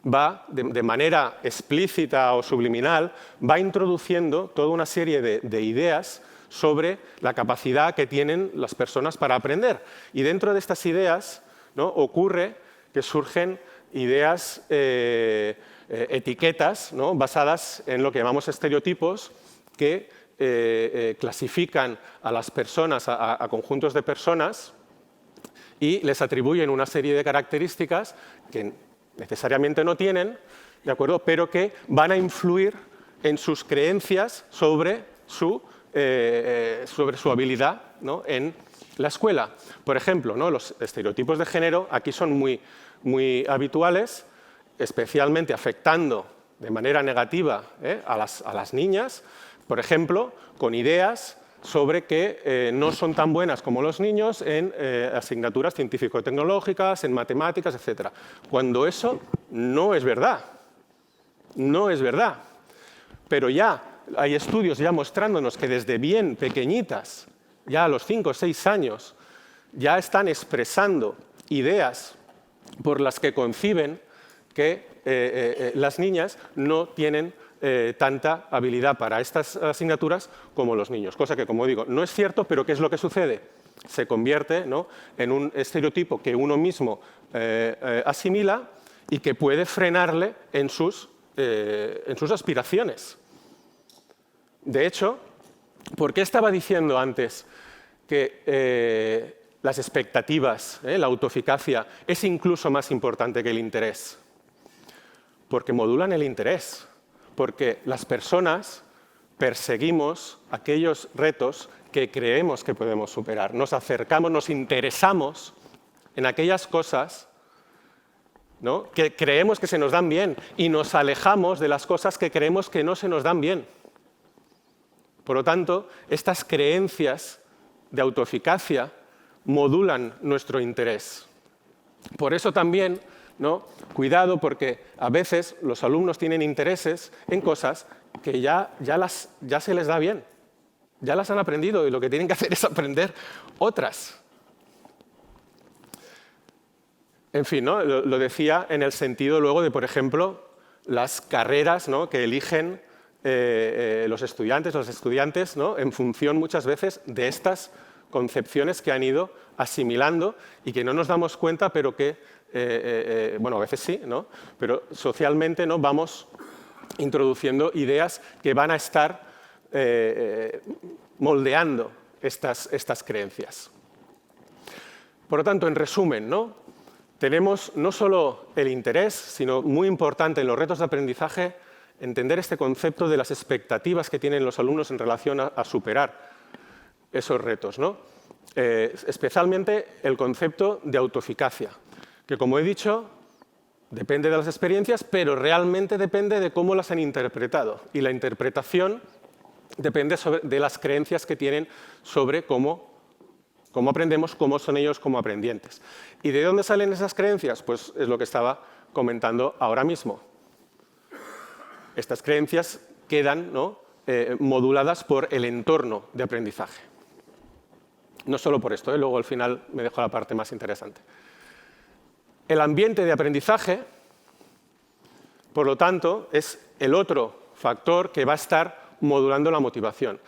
va, de manera explícita o subliminal, va introduciendo toda una serie de ideas sobre la capacidad que tienen las personas para aprender. Y dentro de estas ideas, ¿no?, ocurre que surgen ideas, etiquetas, ¿no?, basadas en lo que llamamos estereotipos, que clasifican a las personas, a conjuntos de personas, y les atribuyen una serie de características que necesariamente no tienen, ¿de acuerdo?, pero que van a influir en sus creencias sobre su habilidad, ¿no?, en la escuela. Por ejemplo, ¿no?, los estereotipos de género aquí son muy habituales, especialmente afectando de manera negativa a las niñas, por ejemplo, con ideas sobre que no son tan buenas como los niños en asignaturas científico-tecnológicas, en matemáticas, etc. Cuando eso no es verdad. No es verdad. Pero ya hay estudios ya mostrándonos que desde bien pequeñitas, ya a los 5 o 6 años, ya están expresando ideas por las que conciben que las niñas no tienen tanta habilidad para estas asignaturas como los niños. Cosa que, como digo, no es cierto, pero ¿qué es lo que sucede? Se convierte, ¿no?, en un estereotipo que uno mismo asimila y que puede frenarle en sus aspiraciones. De hecho, ¿Por qué estaba diciendo antes que las expectativas, la autoeficacia, es incluso más importante que el interés? Porque modulan el interés, porque las personas perseguimos aquellos retos que creemos que podemos superar. Nos acercamos, nos interesamos en aquellas cosas, ¿no?, que creemos que se nos dan bien y nos alejamos de las cosas que creemos que no se nos dan bien. Por lo tanto, estas creencias de autoeficacia modulan nuestro interés. Por eso también, ¿no?, cuidado, porque a veces los alumnos tienen intereses en cosas que ya se les da bien, ya las han aprendido y lo que tienen que hacer es aprender otras. En fin, ¿no?, lo decía en el sentido luego de, por ejemplo, las carreras, ¿no?, que eligen los estudiantes, ¿no?, en función muchas veces de estas concepciones que han ido asimilando y que no nos damos cuenta, pero que, bueno, a veces sí, ¿no?, pero socialmente, ¿no?, vamos introduciendo ideas que van a estar moldeando estas creencias. Por lo tanto, en resumen, ¿no?, tenemos no solo el interés, sino muy importante en los retos de aprendizaje, entender este concepto de las expectativas que tienen los alumnos en relación a superar esos retos, ¿no? Especialmente el concepto de autoeficacia, que, como he dicho, depende de las experiencias, pero realmente depende de cómo las han interpretado. Y la interpretación depende de las creencias que tienen sobre cómo aprendemos, cómo son ellos como aprendientes. ¿Y de dónde salen esas creencias? Pues es lo que estaba comentando ahora mismo. Estas creencias quedan, ¿no?, moduladas por el entorno de aprendizaje. No solo por esto, luego al final me dejo la parte más interesante. El ambiente de aprendizaje, por lo tanto, es el otro factor que va a estar modulando la motivación.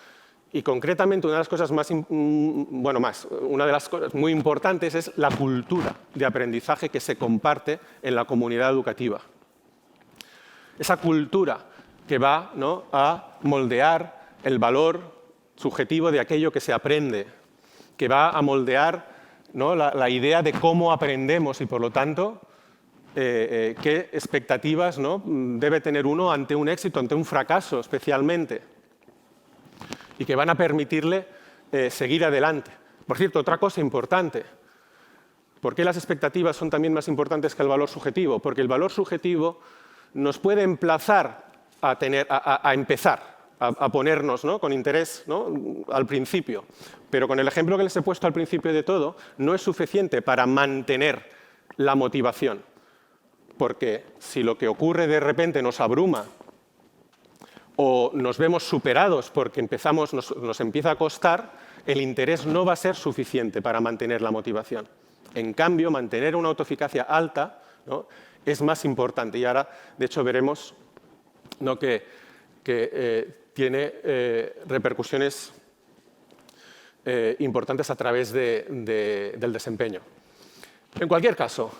Y concretamente una de las cosas una de las cosas muy importantes es la cultura de aprendizaje que se comparte en la comunidad educativa. Esa cultura que va, ¿no?, a moldear el valor subjetivo de aquello que se aprende, que va a moldear, ¿no?, la idea de cómo aprendemos y, por lo tanto, qué expectativas, ¿no?, debe tener uno ante un éxito, ante un fracaso especialmente, y que van a permitirle seguir adelante. Por cierto, otra cosa importante, ¿por qué las expectativas son también más importantes que el valor subjetivo? Porque el valor subjetivo nos puede emplazar a empezar, a ponernos, ¿no?, con interés, ¿no?, al principio. Pero con el ejemplo que les he puesto al principio de todo, no es suficiente para mantener la motivación. Porque si lo que ocurre de repente nos abruma o nos vemos superados porque nos empieza a costar, el interés no va a ser suficiente para mantener la motivación. En cambio, mantener una autoeficacia alta, ¿no?, es más importante. Y ahora, de hecho, veremos, ¿no?, que tiene repercusiones importantes a través del desempeño. En cualquier caso,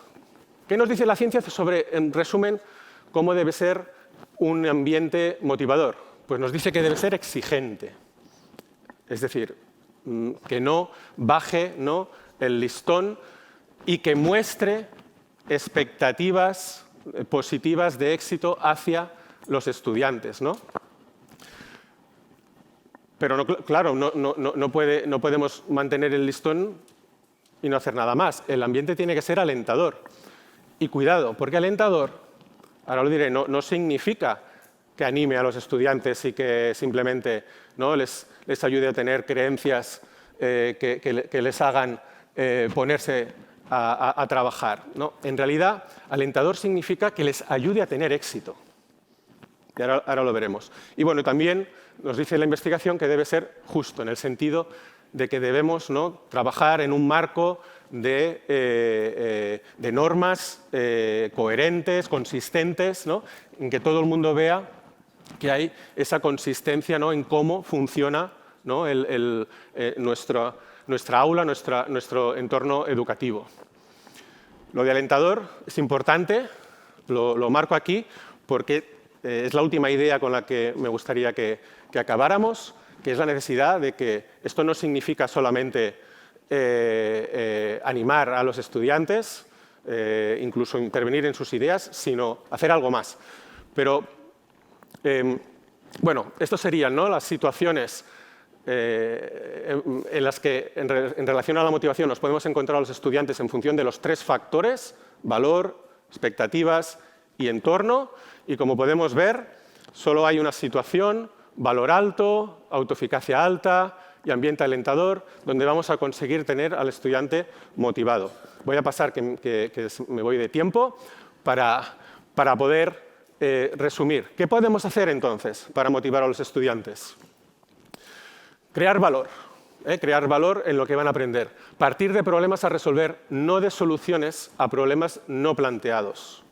¿qué nos dice la ciencia sobre, en resumen, cómo debe ser un ambiente motivador? Pues nos dice que debe ser exigente. Es decir, que no baje, ¿no?, el listón y que muestre expectativas positivas de éxito hacia los estudiantes, ¿no? Pero claro, no podemos mantener el listón y no hacer nada más. El ambiente tiene que ser alentador. Y cuidado, porque alentador, ahora lo diré, no significa que anime a los estudiantes y que simplemente, ¿no?, les ayude a tener creencias que les hagan ponerse a trabajar, ¿no? En realidad, alentador significa que les ayude a tener éxito. Y ahora lo veremos. Y bueno, también nos dice la investigación que debe ser justo, en el sentido de que debemos, ¿no?, trabajar en un marco de normas coherentes, consistentes, ¿no?, en que todo el mundo vea que hay esa consistencia, ¿no?, en cómo funciona, ¿no?, nuestra aula, nuestro entorno educativo. Lo de alentador es importante, lo marco aquí porque es la última idea con la que me gustaría que acabáramos. que es la necesidad de que esto no significa solamente animar a los estudiantes, incluso intervenir en sus ideas, sino hacer algo más. Pero, bueno, estas serían, ¿no?, las situaciones en las que, en relación a la motivación, nos podemos encontrar a los estudiantes en función de los 3 factores: valor, expectativas y entorno. Y como podemos ver, solo hay una situación: valor alto, autoeficacia alta y ambiente alentador, donde vamos a conseguir tener al estudiante motivado. Voy a pasar, que me voy de tiempo, para poder resumir. ¿Qué podemos hacer entonces para motivar a los estudiantes? Crear valor. Crear valor en lo que van a aprender. Partir de problemas a resolver, no de soluciones a problemas no planteados.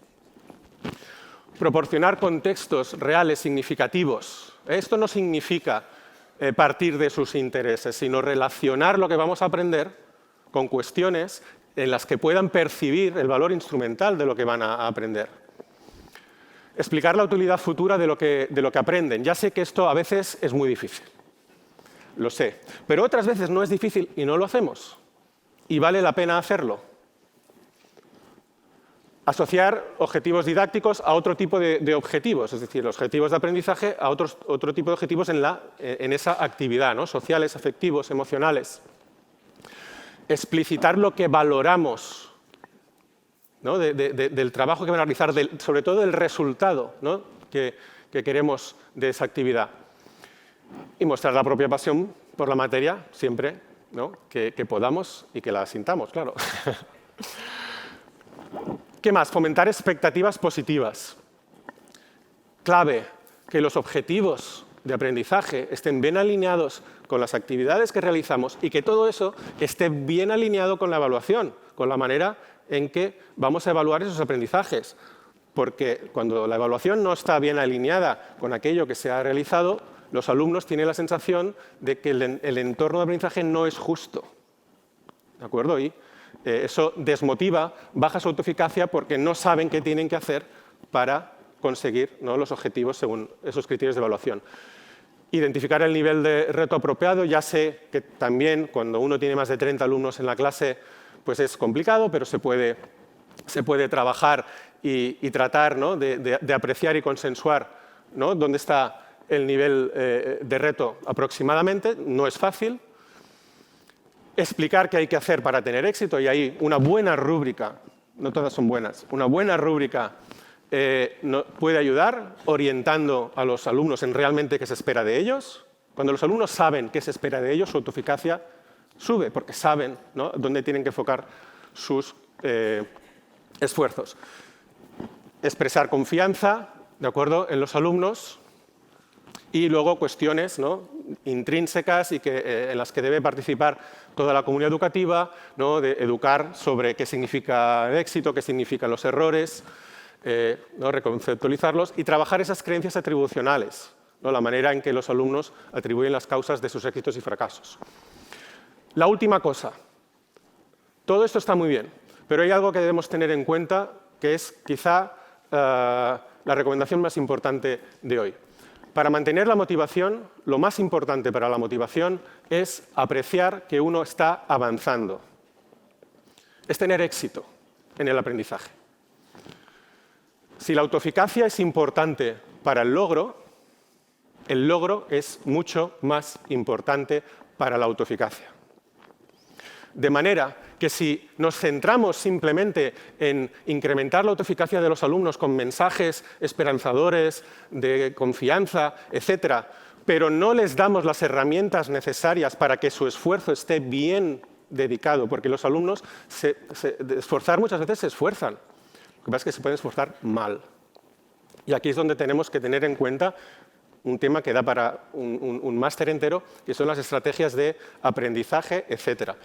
Proporcionar contextos reales, significativos. Esto no significa partir de sus intereses, sino relacionar lo que vamos a aprender con cuestiones en las que puedan percibir el valor instrumental de lo que van a aprender. Explicar la utilidad futura de lo que aprenden. Ya sé que esto a veces es muy difícil. Lo sé, pero otras veces no es difícil y no lo hacemos. Y vale la pena hacerlo. Asociar objetivos didácticos a otro tipo de objetivos, es decir, los objetivos de aprendizaje a otro tipo de objetivos en esa actividad, ¿no?, sociales, afectivos, emocionales. Explicitar lo que valoramos, ¿no?, del trabajo que van a realizar, sobre todo del resultado, ¿no?, que queremos de esa actividad. Y mostrar la propia pasión por la materia siempre, ¿no?, que podamos y que la sintamos, claro. ¿Qué más? Fomentar expectativas positivas. Clave, que los objetivos de aprendizaje estén bien alineados con las actividades que realizamos y que todo eso esté bien alineado con la evaluación, con la manera en que vamos a evaluar esos aprendizajes. Porque cuando la evaluación no está bien alineada con aquello que se ha realizado, los alumnos tienen la sensación de que el entorno de aprendizaje no es justo. ¿De acuerdo? Y eso desmotiva, baja su autoeficacia porque no saben qué tienen que hacer para conseguir, ¿no?, los objetivos según esos criterios de evaluación. Identificar el nivel de reto apropiado. Ya sé que también cuando uno tiene más de 30 alumnos en la clase, pues es complicado, pero se puede trabajar y tratar, ¿no?, de apreciar y consensuar, ¿no?, dónde está el nivel de reto aproximadamente. No es fácil. Explicar qué hay que hacer para tener éxito, y ahí una buena rúbrica, no todas son buenas, una buena rúbrica puede ayudar orientando a los alumnos en realmente qué se espera de ellos. Cuando los alumnos saben qué se espera de ellos, su autoeficacia sube, porque saben, ¿no?, dónde tienen que enfocar sus esfuerzos. Expresar confianza, ¿de acuerdo?, en los alumnos. Y luego cuestiones, ¿no?, intrínsecas y en las que debe participar toda la comunidad educativa, ¿no?, de educar sobre qué significa el éxito, qué significan los errores, ¿no?, reconceptualizarlos y trabajar esas creencias atribucionales, ¿no?, la manera en que los alumnos atribuyen las causas de sus éxitos y fracasos. La última cosa. Todo esto está muy bien, pero hay algo que debemos tener en cuenta que es quizá la recomendación más importante de hoy. Para mantener la motivación, lo más importante para la motivación es apreciar que uno está avanzando. Es tener éxito en el aprendizaje. Si la autoeficacia es importante para el logro es mucho más importante para la autoeficacia. De manera que si nos centramos simplemente en incrementar la autoeficacia de los alumnos con mensajes esperanzadores, de confianza, etcétera, pero no les damos las herramientas necesarias para que su esfuerzo esté bien dedicado, porque los alumnos de esforzar muchas veces se esfuerzan, lo que pasa es que se pueden esforzar mal. Y aquí es donde tenemos que tener en cuenta un tema que da para un máster entero, que son las estrategias de aprendizaje, etcétera.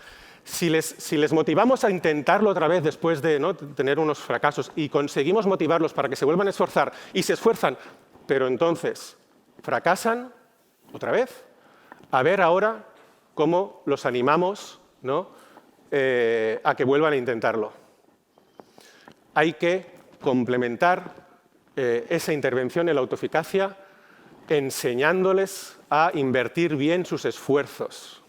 Si les motivamos a intentarlo otra vez después de, ¿no?, tener unos fracasos y conseguimos motivarlos para que se vuelvan a esforzar y se esfuerzan, pero entonces fracasan otra vez, a ver ahora cómo los animamos, ¿no?, a que vuelvan a intentarlo. Hay que complementar esa intervención en la autoeficacia enseñándoles a invertir bien sus esfuerzos,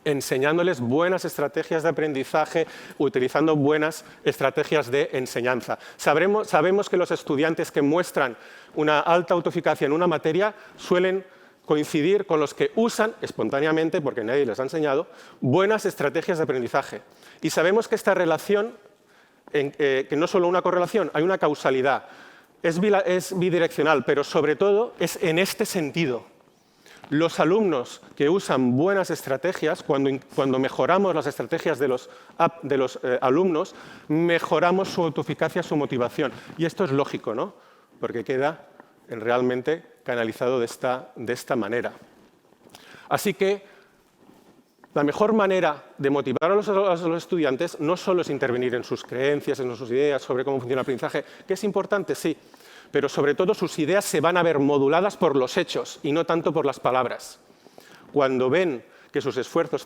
enseñándoles buenas estrategias de aprendizaje, utilizando buenas estrategias de enseñanza. Sabemos que los estudiantes que muestran una alta autoeficacia en una materia suelen coincidir con los que usan espontáneamente, porque nadie les ha enseñado, buenas estrategias de aprendizaje. Y sabemos que esta relación, que no solo una correlación, hay una causalidad. Es bidireccional, pero sobre todo es en este sentido. Los alumnos que usan buenas estrategias, cuando mejoramos las estrategias de los alumnos, mejoramos su autoeficacia, su motivación. Y esto es lógico, ¿no? Porque queda realmente canalizado de esta manera. Así que la mejor manera de motivar a los estudiantes no solo es intervenir en sus creencias, en sus ideas sobre cómo funciona el aprendizaje, que es importante, sí, pero sobre todo sus ideas se van a ver moduladas por los hechos y no tanto por las palabras. Cuando ven que sus esfuerzos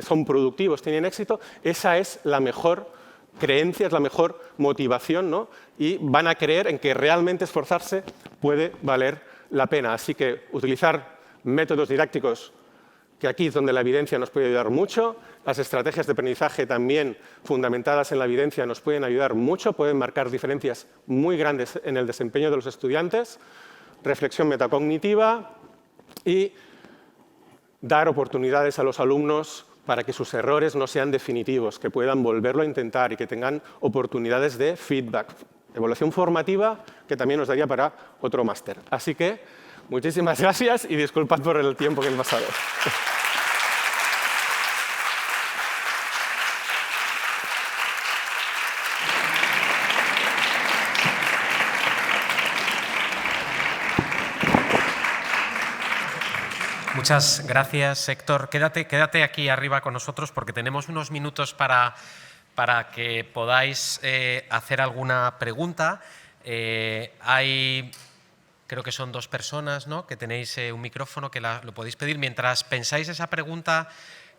son productivos, tienen éxito, esa es la mejor creencia, es la mejor motivación, ¿no? Y van a creer en que realmente esforzarse puede valer la pena. Así que utilizar métodos didácticos, que aquí es donde la evidencia nos puede ayudar mucho. Las estrategias de aprendizaje también fundamentadas en la evidencia nos pueden ayudar mucho, pueden marcar diferencias muy grandes en el desempeño de los estudiantes. Reflexión metacognitiva y dar oportunidades a los alumnos para que sus errores no sean definitivos, que puedan volverlo a intentar y que tengan oportunidades de feedback. Evaluación formativa, que también nos daría para otro máster. Así que muchísimas gracias y disculpad por el tiempo que he pasado. Muchas gracias, Héctor. Quédate aquí arriba con nosotros porque tenemos unos minutos para que podáis hacer alguna pregunta. Creo que son 2 personas, ¿no?, que tenéis un micrófono que lo podéis pedir. Mientras pensáis esa pregunta,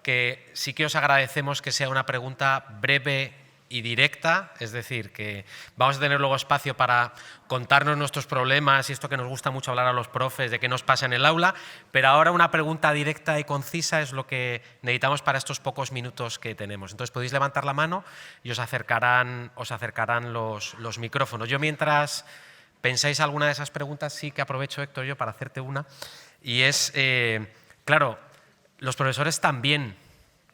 que sí que os agradecemos que sea una pregunta breve y directa, es decir, que vamos a tener luego espacio para contarnos nuestros problemas y esto que nos gusta mucho hablar a los profes de qué nos pasa en el aula, pero ahora una pregunta directa y concisa es lo que necesitamos para estos pocos minutos que tenemos. Entonces podéis levantar la mano y os acercarán los micrófonos. Yo mientras pensáis alguna de esas preguntas, sí que aprovecho, Héctor, yo para hacerte una, y es, claro, los profesores también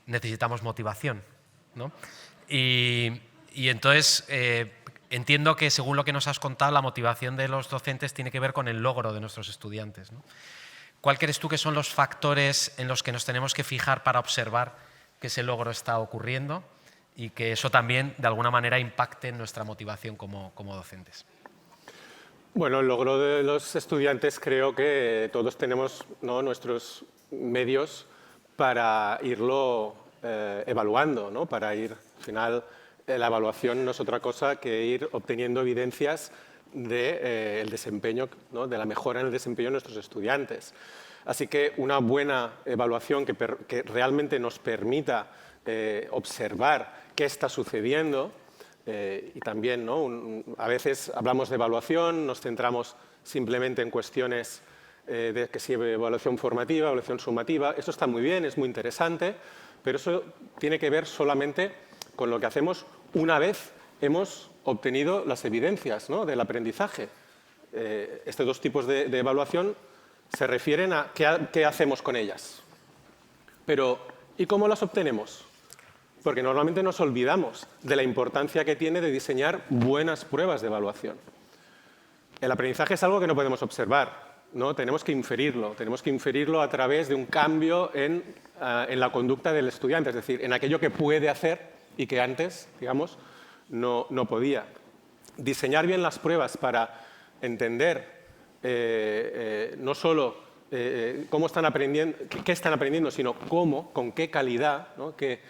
necesitamos motivación, ¿no? Y entonces entiendo que según lo que nos has contado, la motivación de los docentes tiene que ver con el logro de nuestros estudiantes, ¿no? ¿Cuál crees tú que son los factores en los que nos tenemos que fijar para observar que ese logro está ocurriendo y que eso también de alguna manera impacte en nuestra motivación como docentes? Bueno, el logro de los estudiantes, creo que todos tenemos, ¿no?, nuestros medios para irlo evaluando, ¿no?, para ir, al final, la evaluación no es otra cosa que ir obteniendo evidencias del desempeño, ¿no?, de la mejora en el desempeño de nuestros estudiantes. Así que una buena evaluación que realmente nos permita observar qué está sucediendo. Y también, ¿no?, a veces hablamos de evaluación, nos centramos simplemente en cuestiones de que si evaluación formativa, evaluación sumativa. Esto está muy bien, es muy interesante, pero eso tiene que ver solamente con lo que hacemos una vez hemos obtenido las evidencias, ¿no?, del aprendizaje. Estos 2 tipos de evaluación se refieren a qué hacemos con ellas. Pero, ¿y cómo las obtenemos? Porque normalmente nos olvidamos de la importancia que tiene de diseñar buenas pruebas de evaluación. El aprendizaje es algo que no podemos observar, ¿no? Tenemos que inferirlo a través de un cambio en la conducta del estudiante, es decir, en aquello que puede hacer y que antes, digamos, no podía. Diseñar bien las pruebas para entender no solo cómo están aprendiendo, qué están aprendiendo, sino cómo, con qué calidad, ¿no?, qué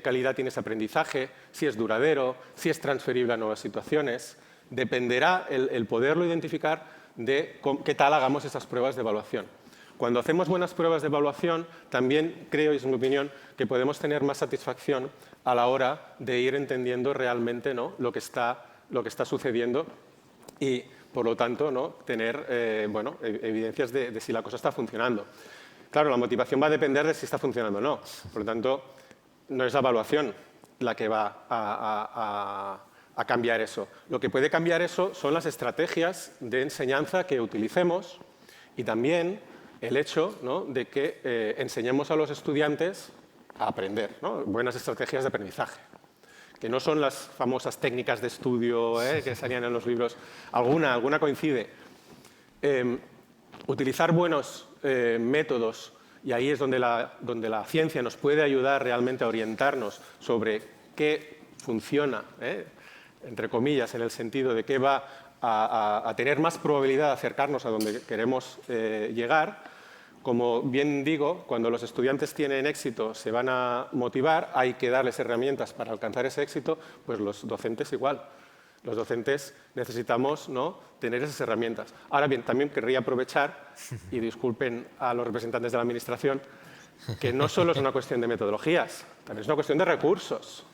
calidad tiene ese aprendizaje, si es duradero, si es transferible a nuevas situaciones. Dependerá el poderlo identificar de qué tal hagamos esas pruebas de evaluación. Cuando hacemos buenas pruebas de evaluación, también creo, y es mi opinión, que podemos tener más satisfacción a la hora de ir entendiendo realmente, ¿no?, lo que está sucediendo y por lo tanto, ¿no?, tener evidencias de si la cosa está funcionando. Claro, la motivación va a depender de si está funcionando o no. Por lo tanto, no es la evaluación la que va a cambiar eso. Lo que puede cambiar eso son las estrategias de enseñanza que utilicemos y también el hecho, ¿no?, de que enseñemos a los estudiantes a aprender, ¿no?, buenas estrategias de aprendizaje, que no son las famosas técnicas de estudio que salían en los libros. Alguna coincide. Utilizar buenos métodos, y ahí es donde la ciencia nos puede ayudar realmente a orientarnos sobre qué funciona, entre comillas, en el sentido de qué va a tener más probabilidad de acercarnos a donde queremos llegar. Como bien digo, cuando los estudiantes tienen éxito, se van a motivar, hay que darles herramientas para alcanzar ese éxito, pues los docentes igual. Los docentes necesitamos, ¿no?, tener esas herramientas. Ahora bien, también querría aprovechar, y disculpen a los representantes de la Administración, que no solo es una cuestión de metodologías, también es una cuestión de recursos.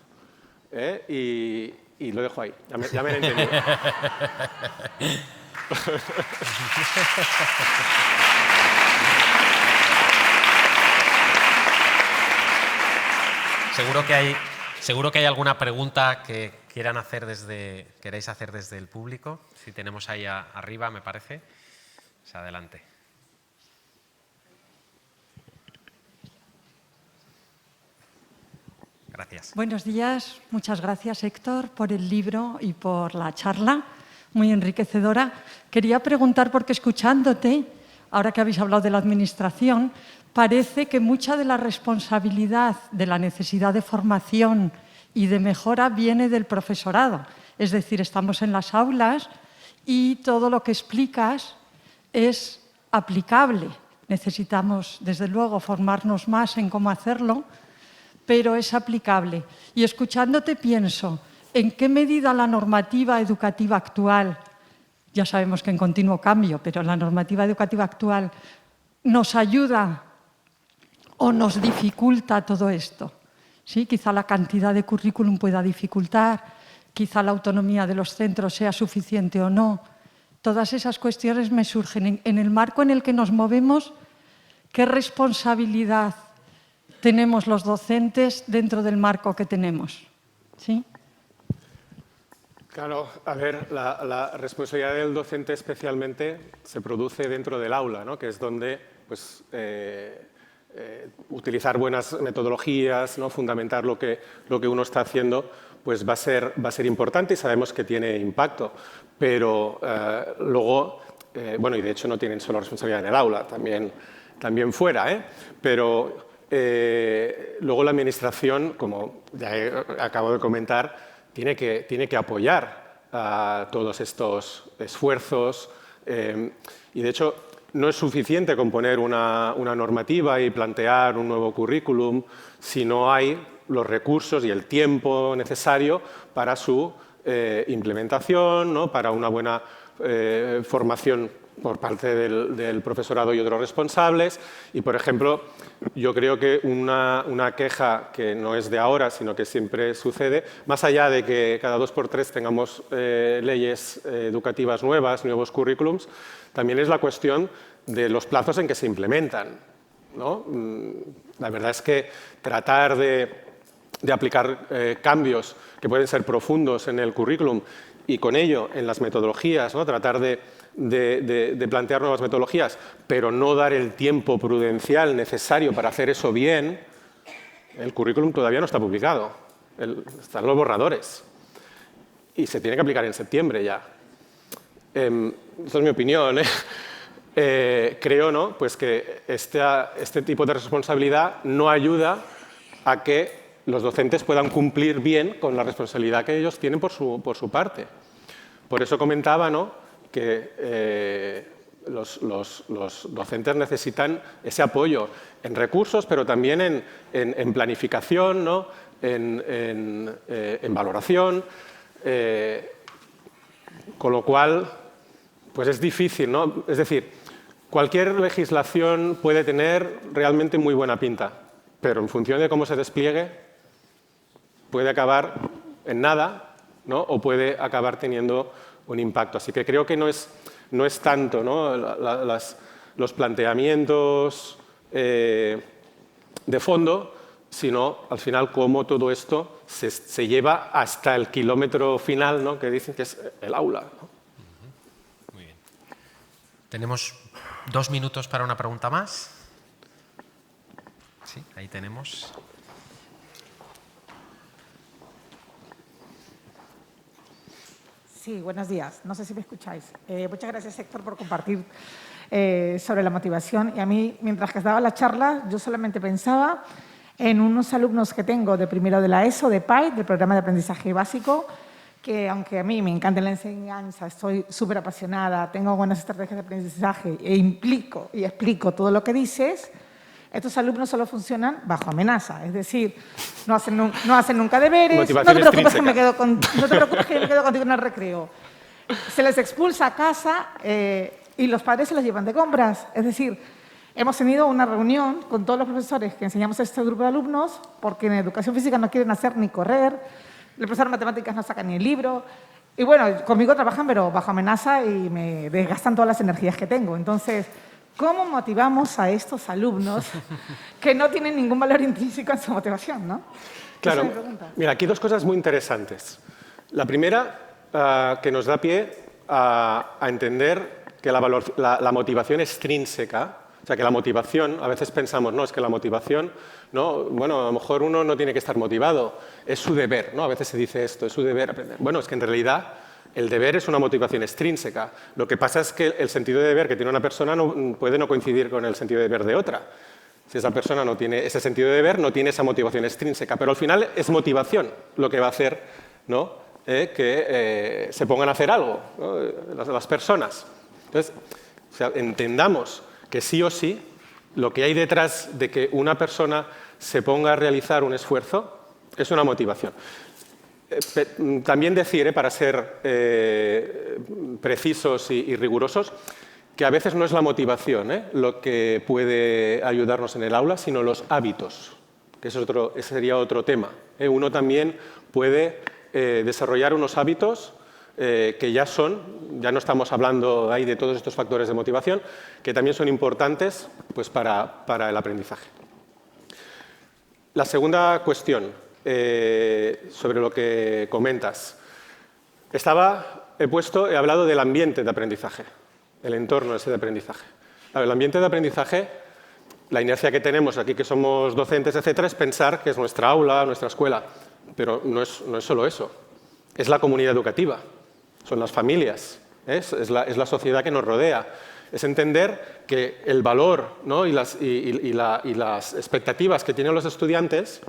Y lo dejo ahí, ya me han entendido. Seguro que hay alguna pregunta que queráis hacer desde el público. Si tenemos ahí arriba, me parece. Pues adelante. Gracias. Buenos días. Muchas gracias, Héctor, por el libro y por la charla, muy enriquecedora. Quería preguntar, porque escuchándote, ahora que habéis hablado de la Administración, parece que mucha de la responsabilidad de la necesidad de formación y de mejora viene del profesorado. Es decir, estamos en las aulas y todo lo que explicas es aplicable. Necesitamos, desde luego, formarnos más en cómo hacerlo, pero es aplicable. Y escuchándote pienso, ¿en qué medida la normativa educativa actual, ya sabemos que en continuo cambio, pero la normativa educativa actual nos ayuda o nos dificulta todo esto? ¿Sí? Quizá la cantidad de currículum pueda dificultar, quizá la autonomía de los centros sea suficiente o no. Todas esas cuestiones me surgen. En el marco en el que nos movemos, ¿qué responsabilidad tenemos los docentes dentro del marco que tenemos? ¿Sí? Claro, a ver, la responsabilidad del docente especialmente se produce dentro del aula, ¿no?, que es donde pues, utilizar buenas metodologías, ¿no?, fundamentar lo que uno está haciendo, pues va a ser importante y sabemos que tiene impacto. Pero luego, bueno, y de hecho no tienen solo responsabilidad en el aula, también fuera, pero luego la Administración, como ya acabo de comentar, tiene que apoyar a todos estos esfuerzos y, de hecho, no es suficiente con poner una normativa y plantear un nuevo currículum si no hay los recursos y el tiempo necesario para su implementación, ¿no?, para una buena formación por parte del profesorado y otros responsables. Y, por ejemplo, yo creo que una queja que no es de ahora, sino que siempre sucede, más allá de que cada 2 por 3 tengamos leyes educativas nuevas, nuevos currículums, también es la cuestión de los plazos en que se implementan, ¿no? La verdad es que tratar de aplicar cambios que pueden ser profundos en el currículum y con ello en las metodologías, ¿no?, tratar de plantear nuevas metodologías, pero no dar el tiempo prudencial necesario para hacer eso bien, el currículum todavía no está publicado, están los borradores y se tiene que aplicar en septiembre ya. Esta es mi opinión, creo, ¿no?, pues que este tipo de responsabilidad no ayuda a que los docentes puedan cumplir bien con la responsabilidad que ellos tienen por su parte. Por eso comentaba, ¿no?, que los docentes necesitan ese apoyo en recursos, pero también en planificación, ¿no?, en valoración, con lo cual pues es difícil, ¿no? Es decir, cualquier legislación puede tener realmente muy buena pinta, pero en función de cómo se despliegue puede acabar en nada, ¿no?, o puede acabar teniendo un impacto. Así que creo que no es tanto, ¿no?, los planteamientos de fondo, sino al final cómo todo esto se lleva hasta el kilómetro final, ¿no?, que dicen que es el aula, ¿no? Muy bien. Tenemos 2 minutos para una pregunta más. Sí, ahí tenemos. Sí, buenos días. No sé si me escucháis. Muchas gracias, Héctor, por compartir sobre la motivación. Y a mí, mientras que daba la charla, yo solamente pensaba en unos alumnos que tengo de primero de la ESO, de PAI, del Programa de Aprendizaje Básico, que aunque a mí me encanta la enseñanza, estoy súper apasionada, tengo buenas estrategias de aprendizaje e implico y explico todo lo que dices, estos alumnos solo funcionan bajo amenaza. Es decir, no hacen nunca deberes, no te preocupes que me quedo contigo en el recreo. Se les expulsa a casa y los padres se los llevan de compras. Es decir, hemos tenido una reunión con todos los profesores que enseñamos a este grupo de alumnos porque en educación física no quieren hacer ni correr, el profesor de matemáticas no saca ni el libro. Y bueno, conmigo trabajan pero bajo amenaza y me desgastan todas las energías que tengo. Entonces, ¿cómo motivamos a estos alumnos que no tienen ningún valor intrínseco en su motivación, ¿no? Claro, mira, aquí 2 cosas muy interesantes. La primera, que nos da pie a entender que la motivación extrínseca, o sea, que la motivación, a veces pensamos, no, es que la motivación, no, bueno, a lo mejor uno no tiene que estar motivado, es su deber, ¿no? A veces se dice esto, es su deber aprender. Bueno, es que en realidad el deber es una motivación extrínseca. Lo que pasa es que el sentido de deber que tiene una persona puede no coincidir con el sentido de deber de otra. Si esa persona no tiene ese sentido de deber, no tiene esa motivación extrínseca. Pero al final es motivación lo que va a hacer, ¿no?, que se pongan a hacer algo, ¿no?, las personas. Entonces, o sea, entendamos que sí o sí lo que hay detrás de que una persona se ponga a realizar un esfuerzo es una motivación. También decir, para ser precisos y rigurosos, que a veces no es la motivación lo que puede ayudarnos en el aula, sino los hábitos, que ese sería otro tema. Uno también puede desarrollar unos hábitos que ya no estamos hablando ahí de todos estos factores de motivación, que también son importantes, pues, para el aprendizaje. La segunda cuestión, sobre lo que comentas. He hablado del ambiente de aprendizaje, el entorno ese de aprendizaje. Claro, el ambiente de aprendizaje, la inercia que tenemos aquí, que somos docentes, etcétera, es pensar que es nuestra aula, nuestra escuela, pero no es solo eso. Es la comunidad educativa, son las familias, es la sociedad que nos rodea. Es entender que el valor, ¿no?, y las expectativas que tienen los estudiantes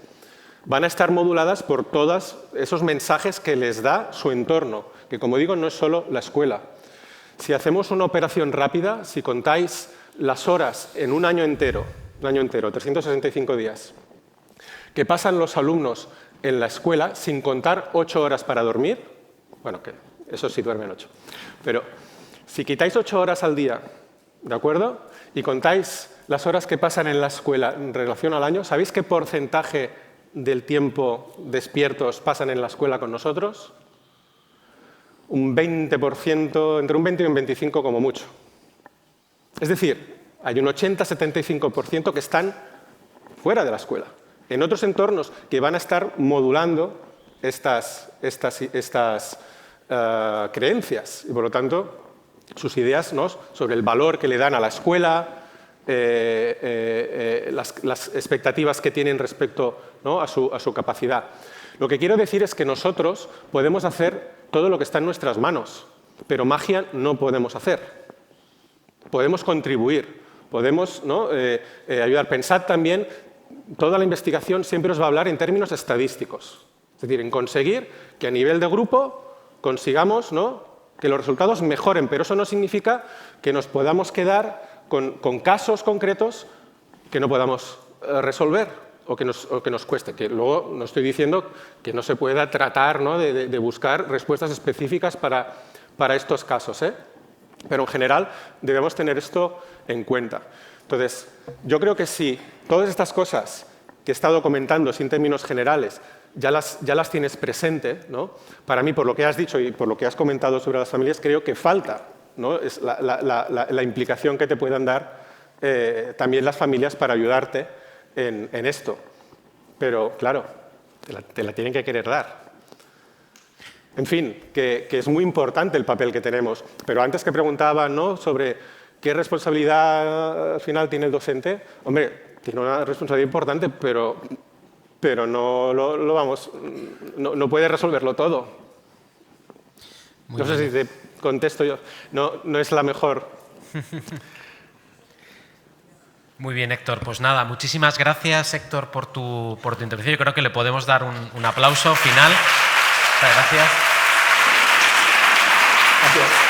van a estar moduladas por todos esos mensajes que les da su entorno, que, como digo, no es solo la escuela. Si hacemos una operación rápida, si contáis las horas en un año entero, 365 días, que pasan los alumnos en la escuela sin contar 8 horas para dormir, bueno, que eso sí duermen 8, pero si quitáis 8 horas al día, ¿de acuerdo?, y contáis las horas que pasan en la escuela en relación al año, ¿sabéis qué porcentaje del tiempo despiertos pasan en la escuela con nosotros? Un 20%, entre un 20 y un 25% como mucho. Es decir, hay un 80-75% que están fuera de la escuela, en otros entornos que van a estar modulando estas creencias y, por lo tanto, sus ideas, ¿no?, sobre el valor que le dan a la escuela, las expectativas que tienen respecto, ¿no?, a su capacidad. Lo que quiero decir es que nosotros podemos hacer todo lo que está en nuestras manos, pero magia no podemos hacer. Podemos contribuir, podemos, ¿no?, ayudar. Pensad también, toda la investigación siempre os va a hablar en términos estadísticos, es decir, en conseguir que a nivel de grupo consigamos, ¿no?, que los resultados mejoren, pero eso no significa que nos podamos quedar con casos concretos que no podamos resolver o que nos cueste. Que luego no estoy diciendo que no se pueda tratar, ¿no?, de buscar respuestas específicas para estos casos, pero en general debemos tener esto en cuenta. Entonces, yo creo que si todas estas cosas que he estado comentando, sin términos generales, ya las tienes presente, ¿no? Para mí, por lo que has dicho y por lo que has comentado sobre las familias, creo que falta, ¿no? Es la implicación que te puedan dar también las familias para ayudarte en esto. Pero, claro, te la tienen que querer dar. En fin, que es muy importante el papel que tenemos. Pero antes que preguntaba, ¿no?, sobre qué responsabilidad al final tiene el docente, hombre, tiene una responsabilidad importante, pero no puede resolverlo todo. No sé si te contesto yo. No es la mejor. Muy bien, Héctor. Pues nada, muchísimas gracias, Héctor, por tu intervención. Yo creo que le podemos dar un aplauso final. Muchas gracias. Gracias.